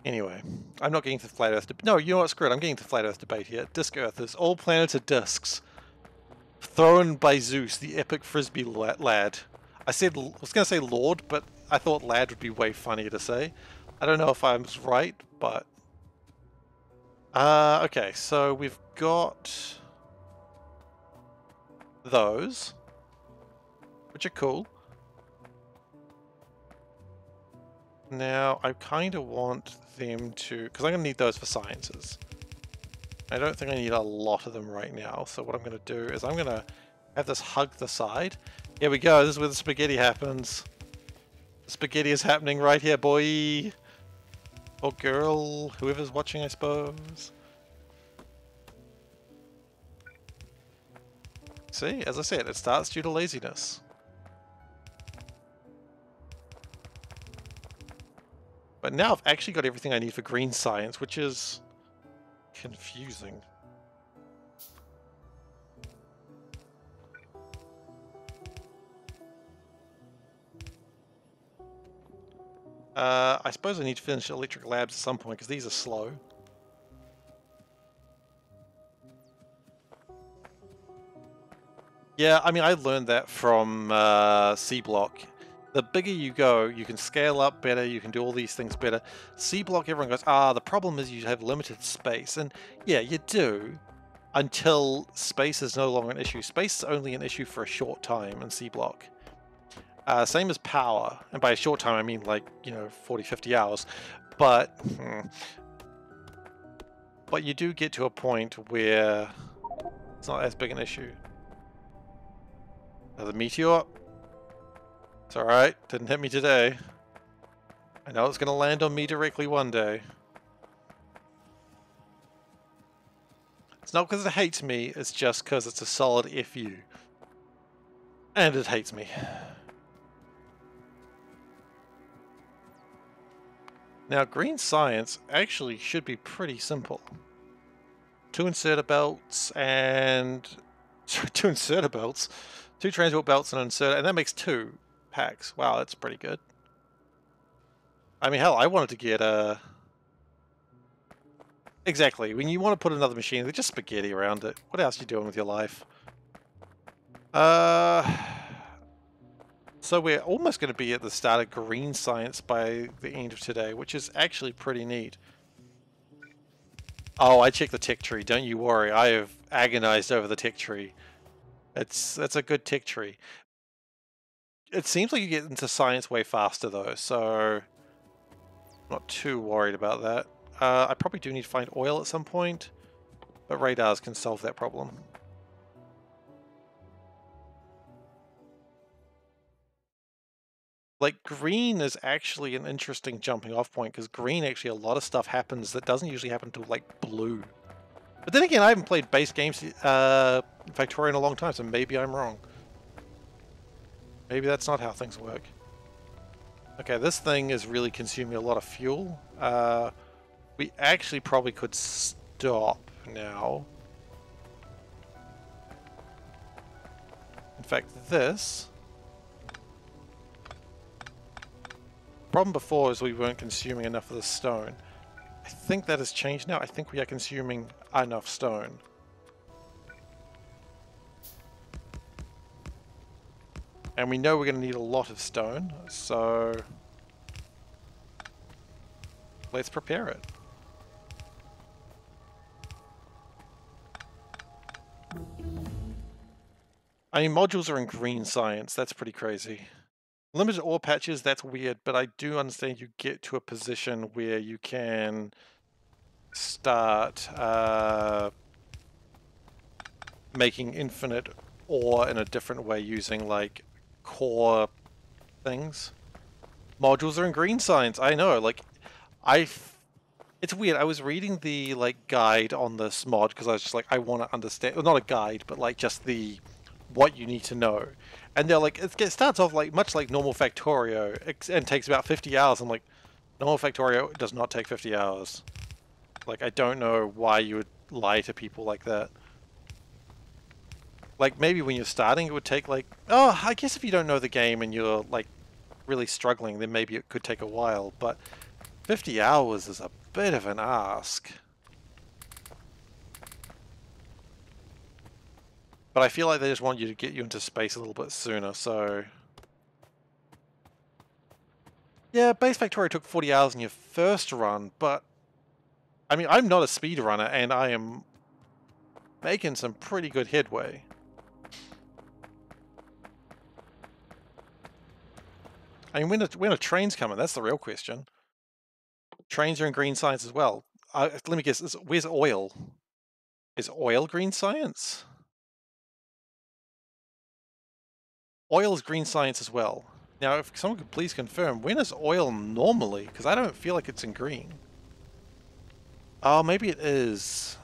Anyway, I'm not getting to the flat Earth debate. No, you know what? Screw it. I'm getting to the flat Earth debate here. Disk Earthers. All planets are disks. Thrown by Zeus, the epic frisbee lad. I was going to say Lord, but I thought lad would be way funnier to say. I don't know if I was right, but... okay, so we've got... those. Which are cool. Now, I kind of want them to... because I'm going to need those for sciences. I don't think I need a lot of them right now, so what I'm going to do is I'm going to have this hug the side. Here we go, this is where the spaghetti happens. The spaghetti is happening right here, boy! Or girl, whoever's watching, I suppose. See, as I said, it starts due to laziness. But now I've actually got everything I need for green science, which is confusing. I suppose I need to finish electric labs at some point because these are slow. Yeah, I mean, I learned that from C Block. The bigger you go, you can scale up better, you can do all these things better. C Block, everyone goes, the problem is you have limited space. And yeah, you do, until space is no longer an issue. Space is only an issue for a short time in C Block. Same as power, and by a short time I mean like, 40, 50 hours. But you do get to a point where it's not as big an issue. Another meteor. It's alright, didn't hit me today. I know it's going to land on me directly one day. It's not because it hates me, it's just because it's a solid FU. And it hates me. Now, green science actually should be pretty simple. 2 inserter belts and... Sorry, 2 inserter belts? 2 transport belts and an inserter, and that makes 2 packs. Wow, that's pretty good. I mean, hell, I wanted to get a... Exactly, when you want to put another machine, there's just spaghetti around it. What else are you doing with your life? So we're almost going to be at the start of green science by the end of today, which is actually pretty neat. Oh, I checked the tech tree, don't you worry. I have agonized over the tech tree. That's a good tech tree. It seems like you get into science way faster though, so I'm not too worried about that. I probably do need to find oil at some point, but radars can solve that problem. Like, green is actually an interesting jumping off point, because green actually a lot of stuff happens that doesn't usually happen to like blue. But then again, I haven't played base games Factorio in a long time, so maybe I'm wrong. Maybe that's not how things work. Okay, this thing is really consuming a lot of fuel. We actually probably could stop now. In fact, this... problem before is we weren't consuming enough of the stone. I think that has changed now. I think we are consuming enough stone. And we know we're going to need a lot of stone, so let's prepare it. I mean, modules are in green science. That's pretty crazy. Limited ore patches, that's weird, but I do understand you get to a position where you can start making infinite ore in a different way using like core things. Modules are in green science, I know, like it's weird. I was reading the like guide on this mod because I was just like, I want to understand, well, not a guide, but like just the what you need to know. And they're like, it starts off like much like normal Factorio and takes about 50 hours. I'm like, normal Factorio does not take 50 hours. Like, I don't know why you would lie to people like that. Like, maybe when you're starting, it would take like, oh, I guess if you don't know the game and you're like really struggling, then maybe it could take a while. But 50 hours is a bit of an ask. But I feel like they just want you to get you into space a little bit sooner, so... Yeah, Base Factorio took 40 hours in your first run, but... I mean, I'm not a speedrunner, and I am making some pretty good headway. I mean, when are trains coming? That's the real question. Trains are in green science as well. Let me guess, where's oil? Is oil green science? Oil is green science as well. Now, if someone could please confirm, when is oil normally? Because I don't feel like it's in green. Oh, maybe it is.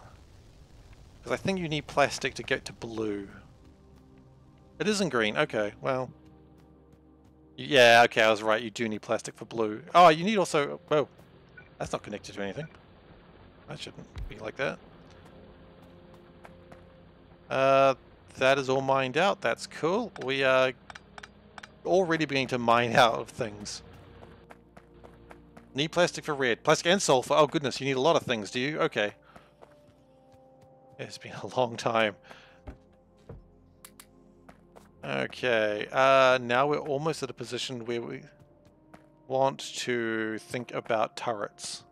Because I think you need plastic to get to blue. It isn't green. Okay, well. Yeah, okay, I was right. You do need plastic for blue. Oh, you need also... Oh, that's not connected to anything. That shouldn't be like that. That is all mined out. That's cool. We are already beginning to mine out of things. Need plastic for red. Plastic and sulfur. Oh goodness, you need a lot of things, do you? Okay. It's been a long time. Okay, now we're almost at a position where we want to think about turrets.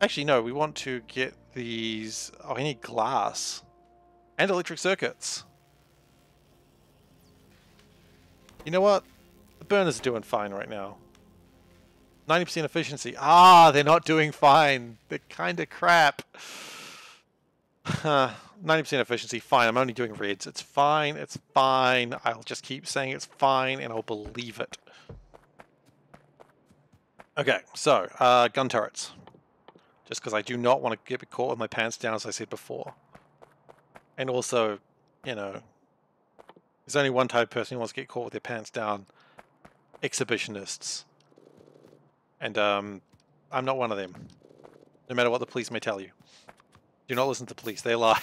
Actually, no, we want to get these... Oh, I need glass. And electric circuits. You know what? The burners are doing fine right now. 90% efficiency. Ah, they're not doing fine. They're kind of crap. 90% efficiency, fine. I'm only doing reds. It's fine. It's fine. I'll just keep saying it's fine and I'll believe it. Okay, so, gun turrets. Just because I do not want to get caught with my pants down, as I said before. And also, you know, there's only one type of person who wants to get caught with their pants down. Exhibitionists. And, I'm not one of them. No matter what the police may tell you. Do not listen to the police, they lie.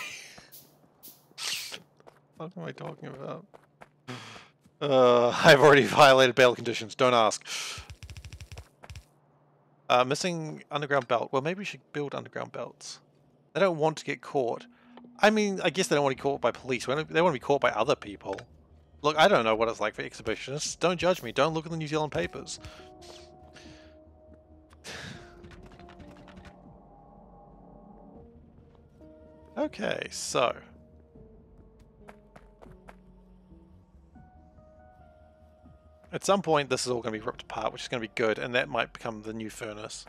What am I talking about? I've already violated bail conditions, don't ask. Missing underground belt. Well, maybe we should build underground belts. They don't want to get caught. I mean, I guess they don't want to be caught by police. They want to be caught by other people. Look, I don't know what it's like for exhibitionists. Don't judge me. Don't look at the New Zealand papers. Okay, so... at some point, this is all going to be ripped apart, which is going to be good, and that might become the new furnace.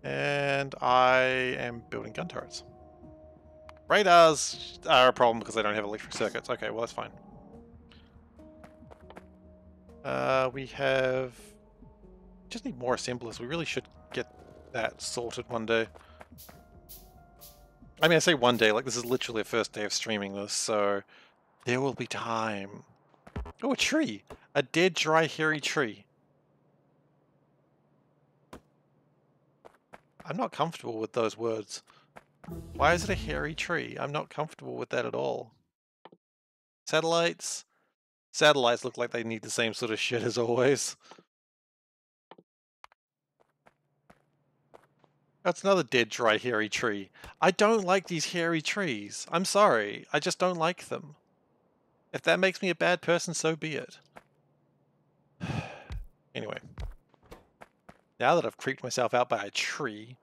And I am building gun turrets. Radars are a problem because they don't have electric circuits. Okay, well, that's fine. We have... just need more assemblers. We really should get that sorted one day. I mean, I say one day, like this is literally the first day of streaming this, so there will be time. Oh, a tree! A dead, dry, hairy tree. I'm not comfortable with those words. Why is it a hairy tree? I'm not comfortable with that at all. Satellites? Satellites look like they need the same sort of shit as always. That's another dead, dry, hairy tree. I don't like these hairy trees. I'm sorry. I just don't like them. If that makes me a bad person, so be it. Anyway. Now that I've creeped myself out by a tree...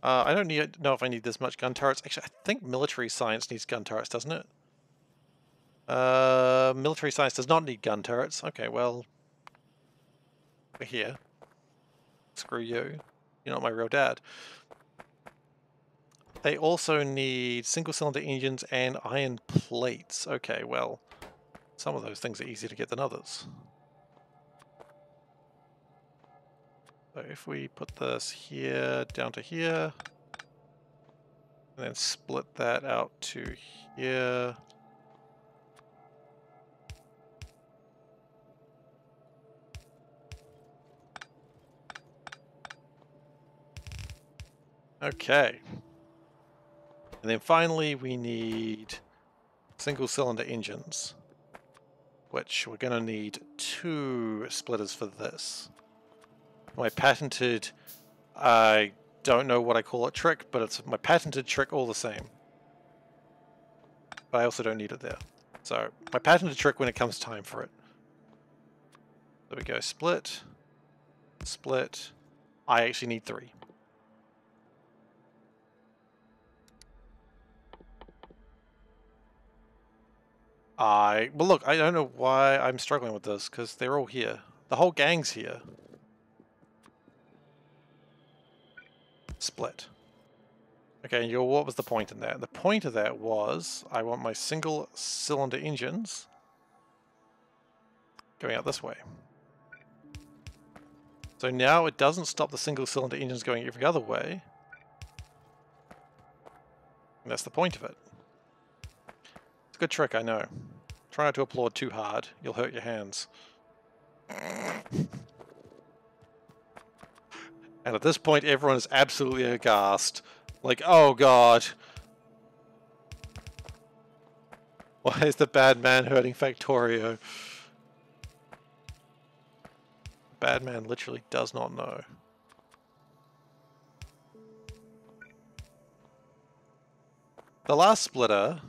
I don't know if I need this much gun turrets. Actually, I think military science needs gun turrets, doesn't it? Military science does not need gun turrets. Okay, well... we're here. Screw you. You're not my real dad. They also need single-cylinder engines and iron plates. Okay, well, some of those things are easier to get than others. So if we put this here down to here, and then split that out to here. Okay. And then finally we need single-cylinder engines, which we're going to need 2 splitters for this. My patented, I don't know what I call it, trick, but it's my patented trick all the same. But I also don't need it there. So, my patented trick when it comes time for it. There we go, split, split. I actually need 3. Well look, I don't know why I'm struggling with this, because they're all here. The whole gang's here. Split. Okay, what was the point in that? The point of that was, I want my single-cylinder engines going out this way. So now it doesn't stop the single-cylinder engines going every other way. And that's the point of it. It's a good trick, I know. Try not to applaud too hard, you'll hurt your hands. And at this point, everyone is absolutely aghast. Like, oh god. Why is the bad man hurting Factorio? Bad man literally does not know. The last splitter...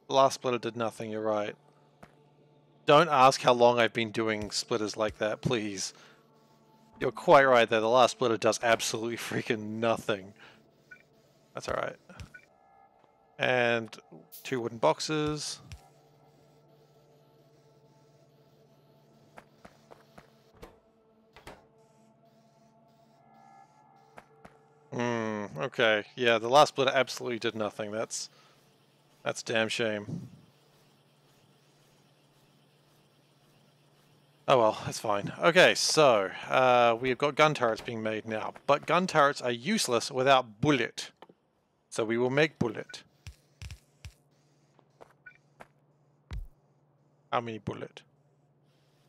the last splitter did nothing, you're right. Don't ask how long I've been doing splitters like that, please. You're quite right there, the last splitter does absolutely freaking nothing. That's alright. And 2 wooden boxes. Okay. Yeah, the last splitter absolutely did nothing. That's a damn shame. Oh well, that's fine. Okay, so we have got gun turrets being made now, but gun turrets are useless without bullet. So we will make bullet. How many bullet?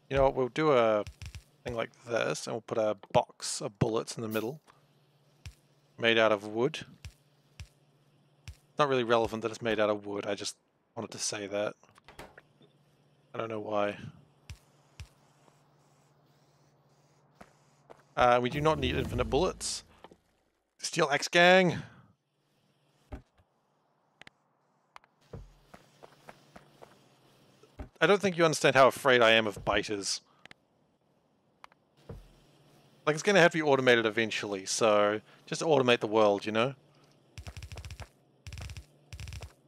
You know what, we'll do a thing like this, and we'll put a box of bullets in the middle. Made out of wood. It's not really relevant that it's made out of wood, I just wanted to say that. I don't know why. We do not need infinite bullets. Steel Axe Gang! I don't think you understand how afraid I am of biters. Like, it's gonna have to be automated eventually, so just automate the world, you know?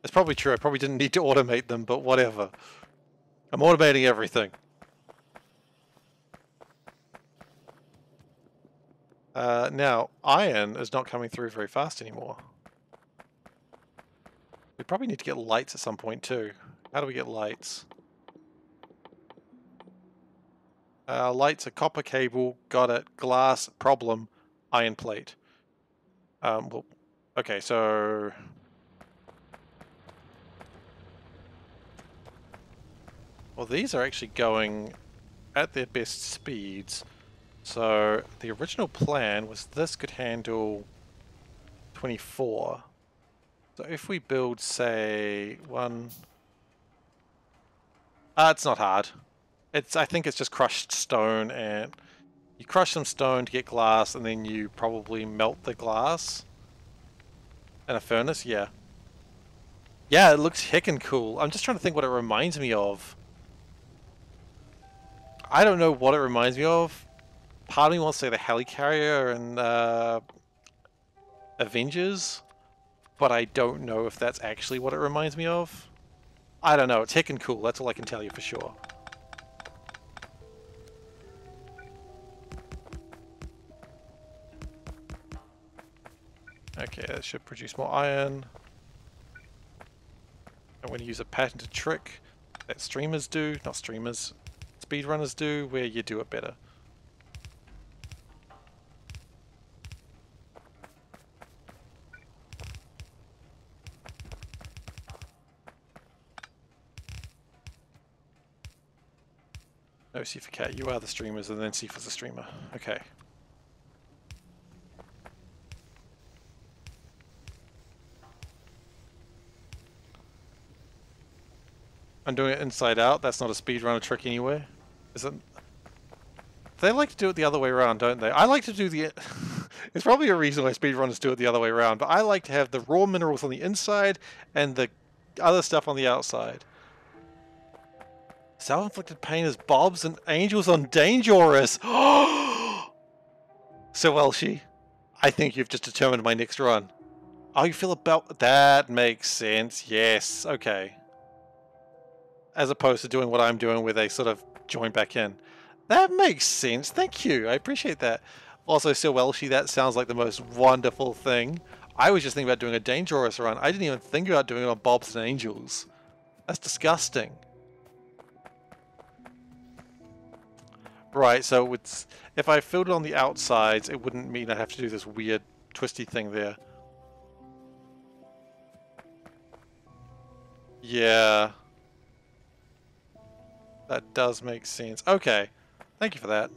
It's probably true, I probably didn't need to automate them, but whatever. I'm automating everything. Now, iron is not coming through very fast anymore. We probably need to get lights at some point too. How do we get lights? Lights, a copper cable, got it. Glass, problem, iron plate. Well, okay, so... Well, these are actually going at their best speeds. So, the original plan was this could handle 24. So if we build, say, one... it's not hard. I think it's just crushed stone, and you crush some stone to get glass, and then you probably melt the glass in a furnace. Yeah. Yeah, it looks heckin' cool. I'm just trying to think what it reminds me of. I don't know what it reminds me of. Part of me wants to say the helicarrier and Avengers, but I don't know if that's actually what it reminds me of. I don't know. It's heckin' cool. That's all I can tell you for sure. Okay, that should produce more iron. I'm going to use a patented trick that streamers do, not streamers, speedrunners do, where you do it better. No, SeiferKatt, you are the streamers, and then Seifer's the streamer. Okay. I'm doing it inside out. That's not a speedrunner trick anywhere, is it? They like to do it the other way around, don't they? I like to do the... There's probably a reason why speedrunners do it the other way around, but I like to have the raw minerals on the inside and the other stuff on the outside. Self-inflicted pain is Bob's and Angel's on Dangerous. So Elshi, I think you've just determined my next run. How you feel about that? Makes sense. Yes. Okay. As opposed to doing what I'm doing, where they sort of join back in. That makes sense. Thank you. I appreciate that. Also, so Elshi, that sounds like the most wonderful thing. I was just thinking about doing a Dangerous run. I didn't even think about doing it on Bob's and Angels. That's disgusting. Right, so it's, if I filled it on the outsides, it wouldn't mean I have to do this weird twisty thing there. Yeah. That does make sense. Okay. Thank you for that.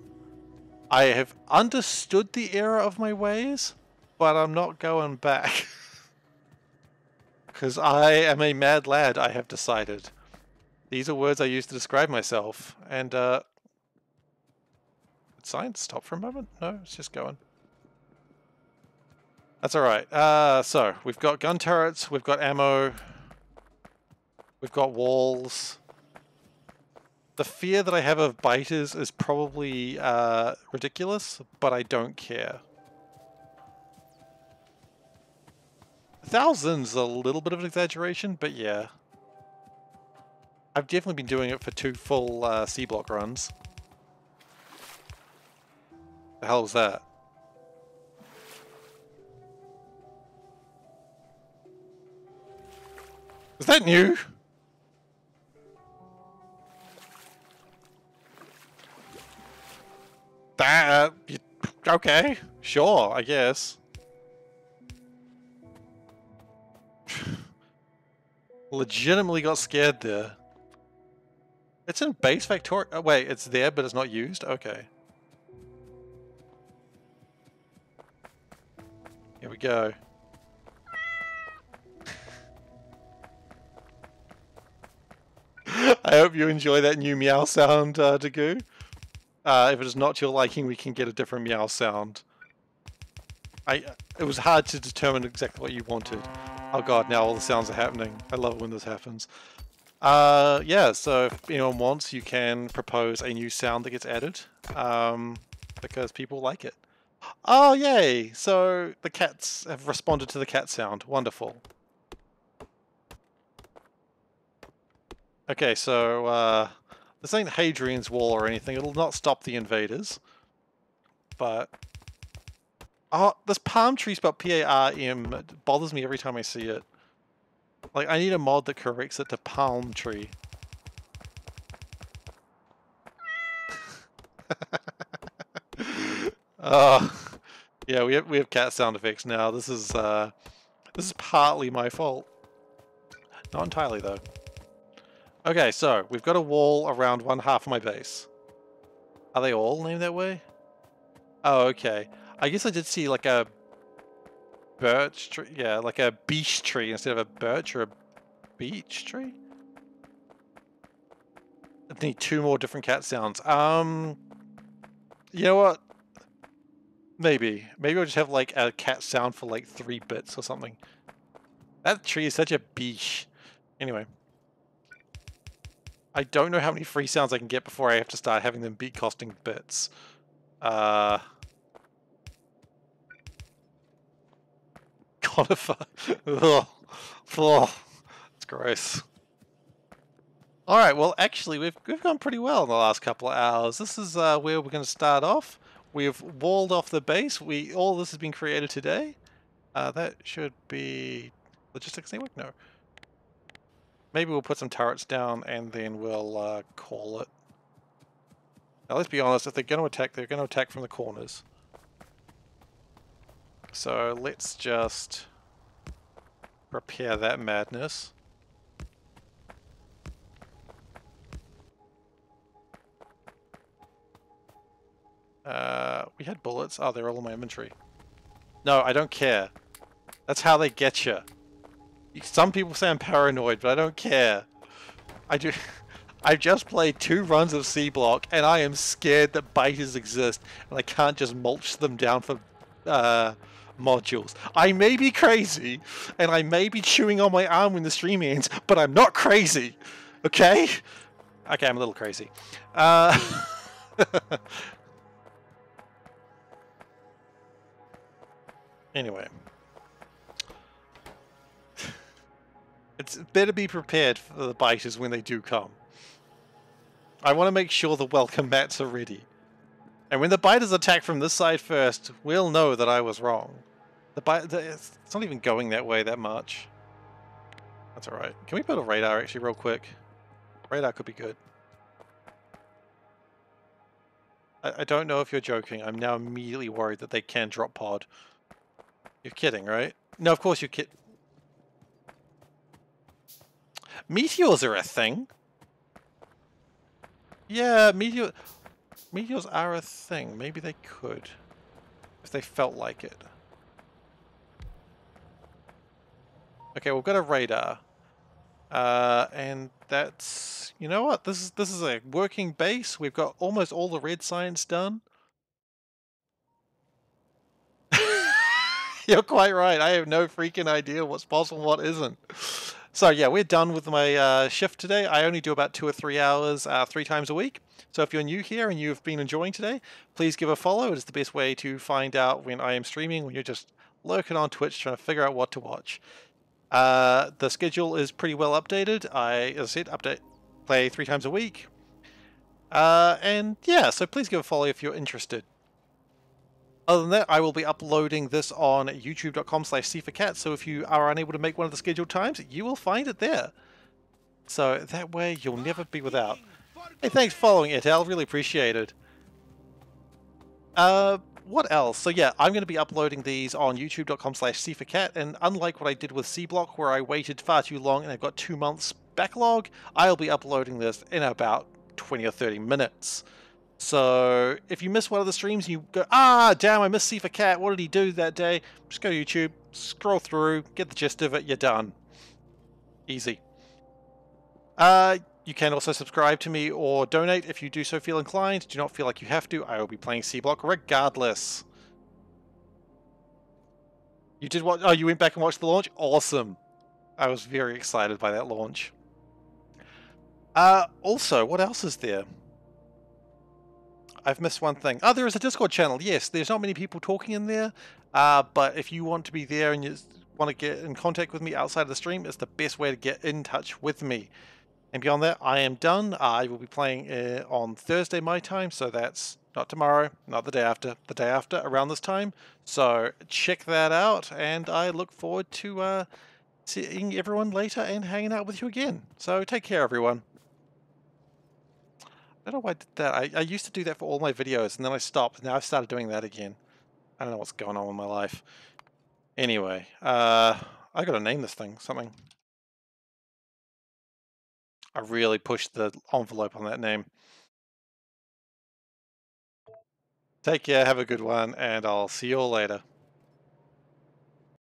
I have understood the error of my ways, but I'm not going back. Because I am a mad lad, I have decided. These are words I use to describe myself, and did science stop for a moment? No, it's just going. That's alright. So, we've got gun turrets, we've got ammo, we've got walls. The fear that I have of biters is probably ridiculous, but I don't care. 1,000's a little bit of an exaggeration, but yeah. I've definitely been doing it for 2 full C-block runs. The hell was that? Was that new? That... okay, sure, I guess. Legitimately got scared there. It's in base Factorio. Oh, wait, it's there, but it's not used? Okay. Here we go. I hope you enjoy that new meow sound, Dagu. If it is not to your liking, we can get a different meow sound. It was hard to determine exactly what you wanted. Oh god, now all the sounds are happening. I love it when this happens. Yeah, so if anyone wants, you can propose a new sound that gets added. Because people like it. Oh, yay! So the cats have responded to the cat sound. Wonderful. Okay, so this ain't Hadrian's Wall or anything. It'll not stop the invaders. But Oh, this palm tree spelled P-A-R-M. It bothers me every time I see it. Like, I need a mod that corrects it to palm tree. Oh, yeah, we have cat sound effects now. This is partly my fault. Not entirely though. Okay, so we've got a wall around one half of my base. Are they all named that way? Oh, okay. I guess I did see like a birch tree. Yeah, like a beech tree instead of a birch or a beech tree. I need 2 more different cat sounds. You know what? Maybe I'll just have like a cat sound for like 3 bits or something. That tree is such a beech. Anyway. I don't know how many free sounds I can get before I have to start having them be costing bits. Conifer. Ugh. Ugh. It's gross. Alright, well actually we've gone pretty well in the last couple of hours. This is where we're going to start off. We've walled off the base. All this has been created today. That should be logistics network? No. Maybe we'll put some turrets down and then we'll call it. Now let's be honest, if they're going to attack from the corners. So let's just prepare that madness. We had bullets. Oh, they're all in my inventory. No, I don't care. That's how they get you. Some people say I'm paranoid, but I don't care. I do. I've just played 2 runs of C-Block, and I am scared that biters exist, and I can't just mulch them down for modules. I may be crazy, and I may be chewing on my arm when the stream ends, but I'm not crazy. Okay? Okay, I'm a little crazy. Anyway. It's better be prepared for the biters when they do come. I want to make sure the welcome mats are ready. And when the biters attack from this side first, we'll know that I was wrong. It's not even going that way that much. That's alright. Can we put a radar actually real quick? Radar could be good. I don't know if you're joking. I'm now immediately worried that they can drop pod. You're kidding, right? No, of course you're kidding. Meteors are a thing. Yeah, meteors are a thing. Maybe they could. If they felt like it. Okay, we've got a radar. And that's... You know what? This is a working base. We've got almost all the red science done. You're quite right. I have no freaking idea what's possible and what isn't. So yeah, we're done with my shift today. I only do about 2 or 3 hours 3 times a week. So if you're new here and you've been enjoying today, please give a follow. It is the best way to find out when I am streaming, when you're just lurking on Twitch trying to figure out what to watch. The schedule is pretty well updated. As I said, play 3 times a week. And yeah, so please give a follow if you're interested. Other than that, I will be uploading this on youtube.com/SeiferKatt, so if you are unable to make one of the scheduled times, you will find it there. So that way, you'll never be without. Hey, thanks for following it, Al. Really appreciate it. What else? So yeah, I'm going to be uploading these on youtube.com/SeiferKatt, and unlike what I did with C-Block, where I waited far too long and I've got 2 months backlog, I'll be uploading this in about 20 or 30 minutes. So if you miss one of the streams, you go, ah, damn, I missed SeiferKatt. What did he do that day? Just go to YouTube, scroll through, get the gist of it, you're done. Easy. You can also subscribe to me or donate if you do so feel inclined. Do not feel like you have to. I will be playing C-Block regardless. You did what? Oh, you went back and watched the launch? Awesome. I was very excited by that launch. Also, what else is there? I've missed one thing. Oh, there is a Discord channel. Yes, there's not many people talking in there, but if you want to be there and you want to get in contact with me outside of the stream, it's the best way to get in touch with me. And beyond that, I am done. I will be playing on Thursday my time, so that's not tomorrow, not the day after, around this time. So check that out, and I look forward to seeing everyone later and hanging out with you again. So take care, everyone. I don't know why I did that. I used to do that for all my videos, and then I stopped. Now I've started doing that again. I don't know what's going on with my life. Anyway, I gotta name this thing something. I really pushed the envelope on that name. Take care, have a good one, and I'll see you all later.